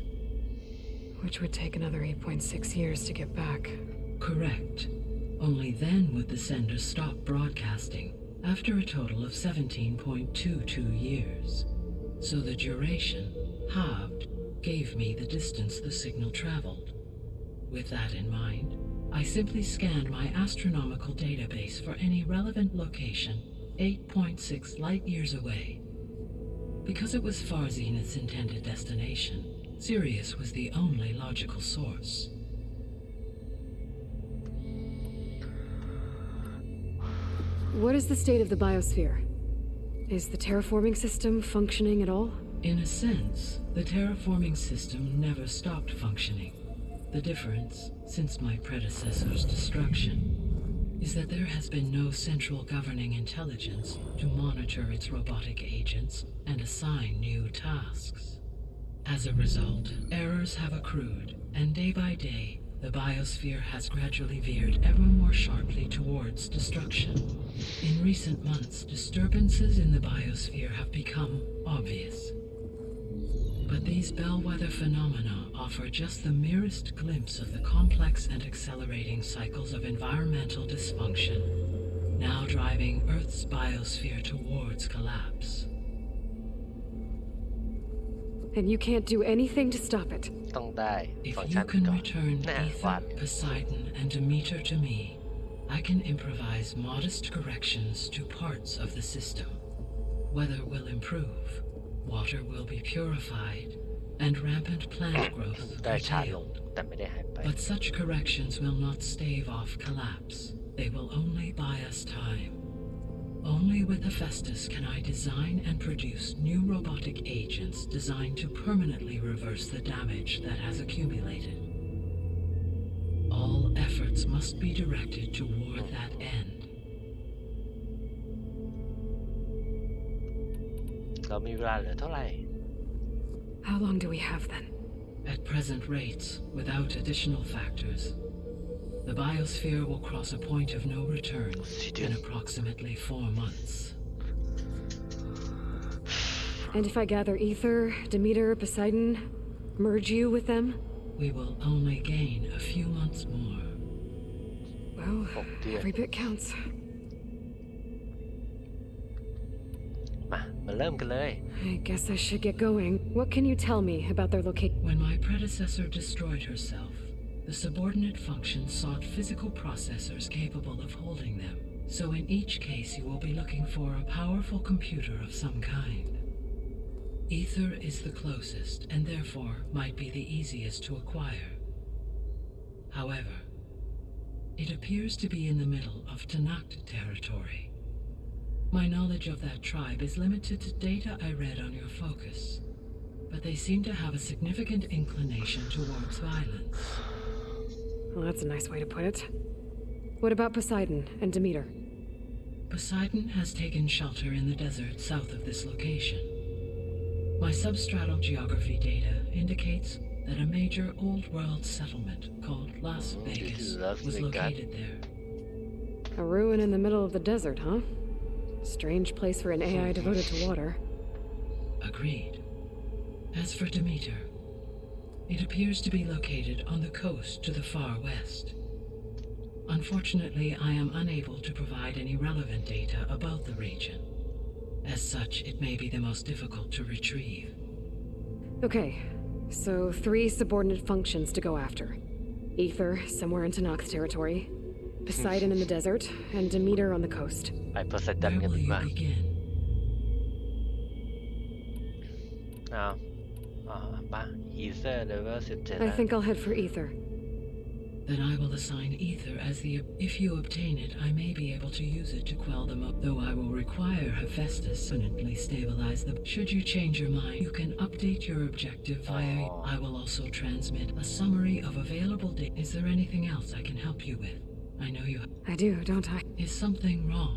Which would take another 8.6 years to get back. Correct. Only then would the sender stop broadcasting, after a total of 17.22 years. So the duration, halved, gave me the distance the signal traveled. With that in mind, I simply scanned my astronomical database for any relevant location 8.6 light-years away. Because it was far Zenith's intended destination, Sirius was the only logical source. What is the state of the biosphere? Is the terraforming system functioning at all? In a sense, the terraforming system never stopped functioning. The difference, since my predecessor's destruction, is that there has been no central governing intelligence to monitor its robotic agents and assign new tasks. As a result, errors have accrued, and day by day, the biosphere has gradually veered ever more sharply towards destruction. In recent months, disturbances in the biosphere have become obvious. But these bellwether phenomena offer just the merest glimpse of the complex and accelerating cycles of environmental dysfunction, now driving Earth's biosphere towards collapse. And you can't do anything to stop it. ต้องได้ฟัง If ก์ you ชัน can ก่อน return แน่หวาน Ether, Poseidon, and Demeter to me, I can improvise modest corrections to parts of the system. Weather will improve, water will be purified, and rampant plant growth ได้ช้าลง curtailed. แต่ไม่ได้หายไป But such corrections will not stave off collapse. They will only buy us time. Only with Hephaestus can I design and produce new robotic agents designed to permanently reverse the damage that has accumulated. All efforts must be directed toward that end. เรามีเวลาเหลือเท่าไหร่ How long do we have then? At present rates, without additional factors, the biosphere will cross a point of no return in approximately 4 months. And if I gather Ether, Demeter, Poseidon, merge you with them? We will only gain a few months more. Well, Oh, dear. every bit counts. มาเริ่มกันเลย I guess I should get going. What can you tell me about their location? When my predecessor destroyed herself, the subordinate functions sought physical processors capable of holding them. So in each case you will be looking for a powerful computer of some kind. Ether is the closest and therefore might be the easiest to acquire. However, it appears to be in the middle of Tanakh territory. My knowledge of that tribe is limited to data I read on your focus, but they seem to have a significant inclination towards violence. Well, that's a nice way to put it. What about Poseidon and Demeter? Poseidon has taken shelter in the desert south of this location. My substratal geography data indicates that a major old-world settlement called Las Vegas Las was Vegas. located there. A ruin in the middle of the desert, huh? Strange place for an AI devoted to water. Agreed. As for Demeter, it appears to be located on the coast to the far west. Unfortunately, I am unable to provide any relevant data about the region. As such, it may be the most difficult to retrieve. Okay, so 3 subordinate functions to go after. Ether, somewhere in Tanakh territory. Poseidon in the desert, and Demeter on the coast. ไปเปอร์เซ็นต์ดัน Where กัน will ดีก you ว่า begin? เอามาอีเซอร์เลเวล17 I think I'll head for Ether. Then I will assign Ether as the... If you obtain it, I may be able to use it to quell them up, though I will require Hephaestus to permanently stabilize them. Should you change your mind, you can update your objective via... I will also transmit a summary of available data. Is there anything else I can help you with? I know you... I do, don't I? Is something wrong?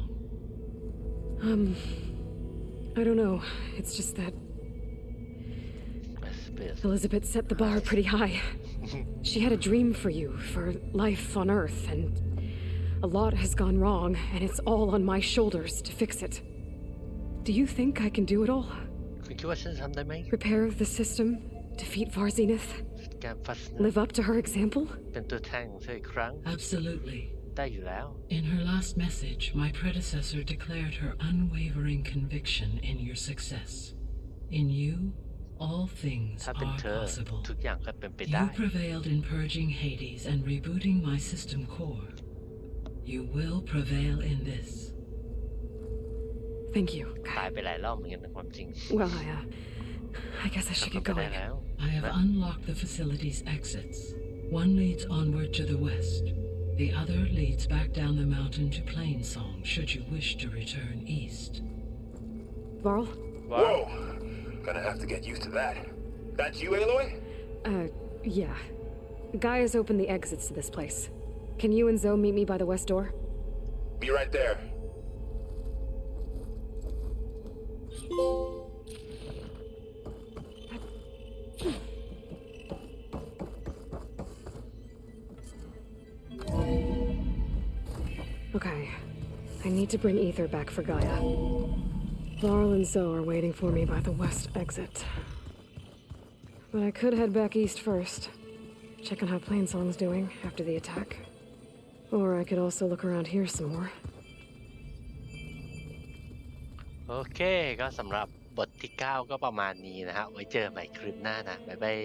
I don't know. It's just that Elizabeth set the bar pretty high. She had a dream for you, for life on Earth, and a lot has gone wrong, and it's all on my shoulders to fix it. Do you think I can do it all? คุณคิดว่าฉันทำได้ไหม Repair the system, defeat Var Zenith, การฟัส live up to her example? เป็นตัวแทนของเธออีกครั้ง Absolutely. ได้อยู่แล้ว In her last message, my predecessor declared her unwavering conviction in your success. In you, all things ถ้าเป็น are เธอ possible. ทุกอย่างก็เป็นไปได้ You prevailed in purging Hades and rebooting my system core. You will prevail in this. Thank you. ตายไปหลายรอบเหมือนกันนะความจริง Well, I guess I should ทำ get ไปได้ going. แล้ว I have unlocked the facility's exits. One leads onward to the west. The other leads back down the mountain to Plainsong should you wish to return east. Varl? Whoa! Gonna have to get used to that. That's you, Aloy? Yeah. Guy has opened the exits to this place. Can you and Zoe meet me by the west door? Be right there. I need to bring ether back for Gaia. Varl and Zoe are waiting for me by the west exit. But I could head back east first. Check on how Plainsong's doing after the attack. Or I could also look around here some more. โอเคก็สำหรับบทที่ 9 ก็ประมาณนี้นะฮะไว้เจอใหม่คลิปหน้านะบ๊ายบาย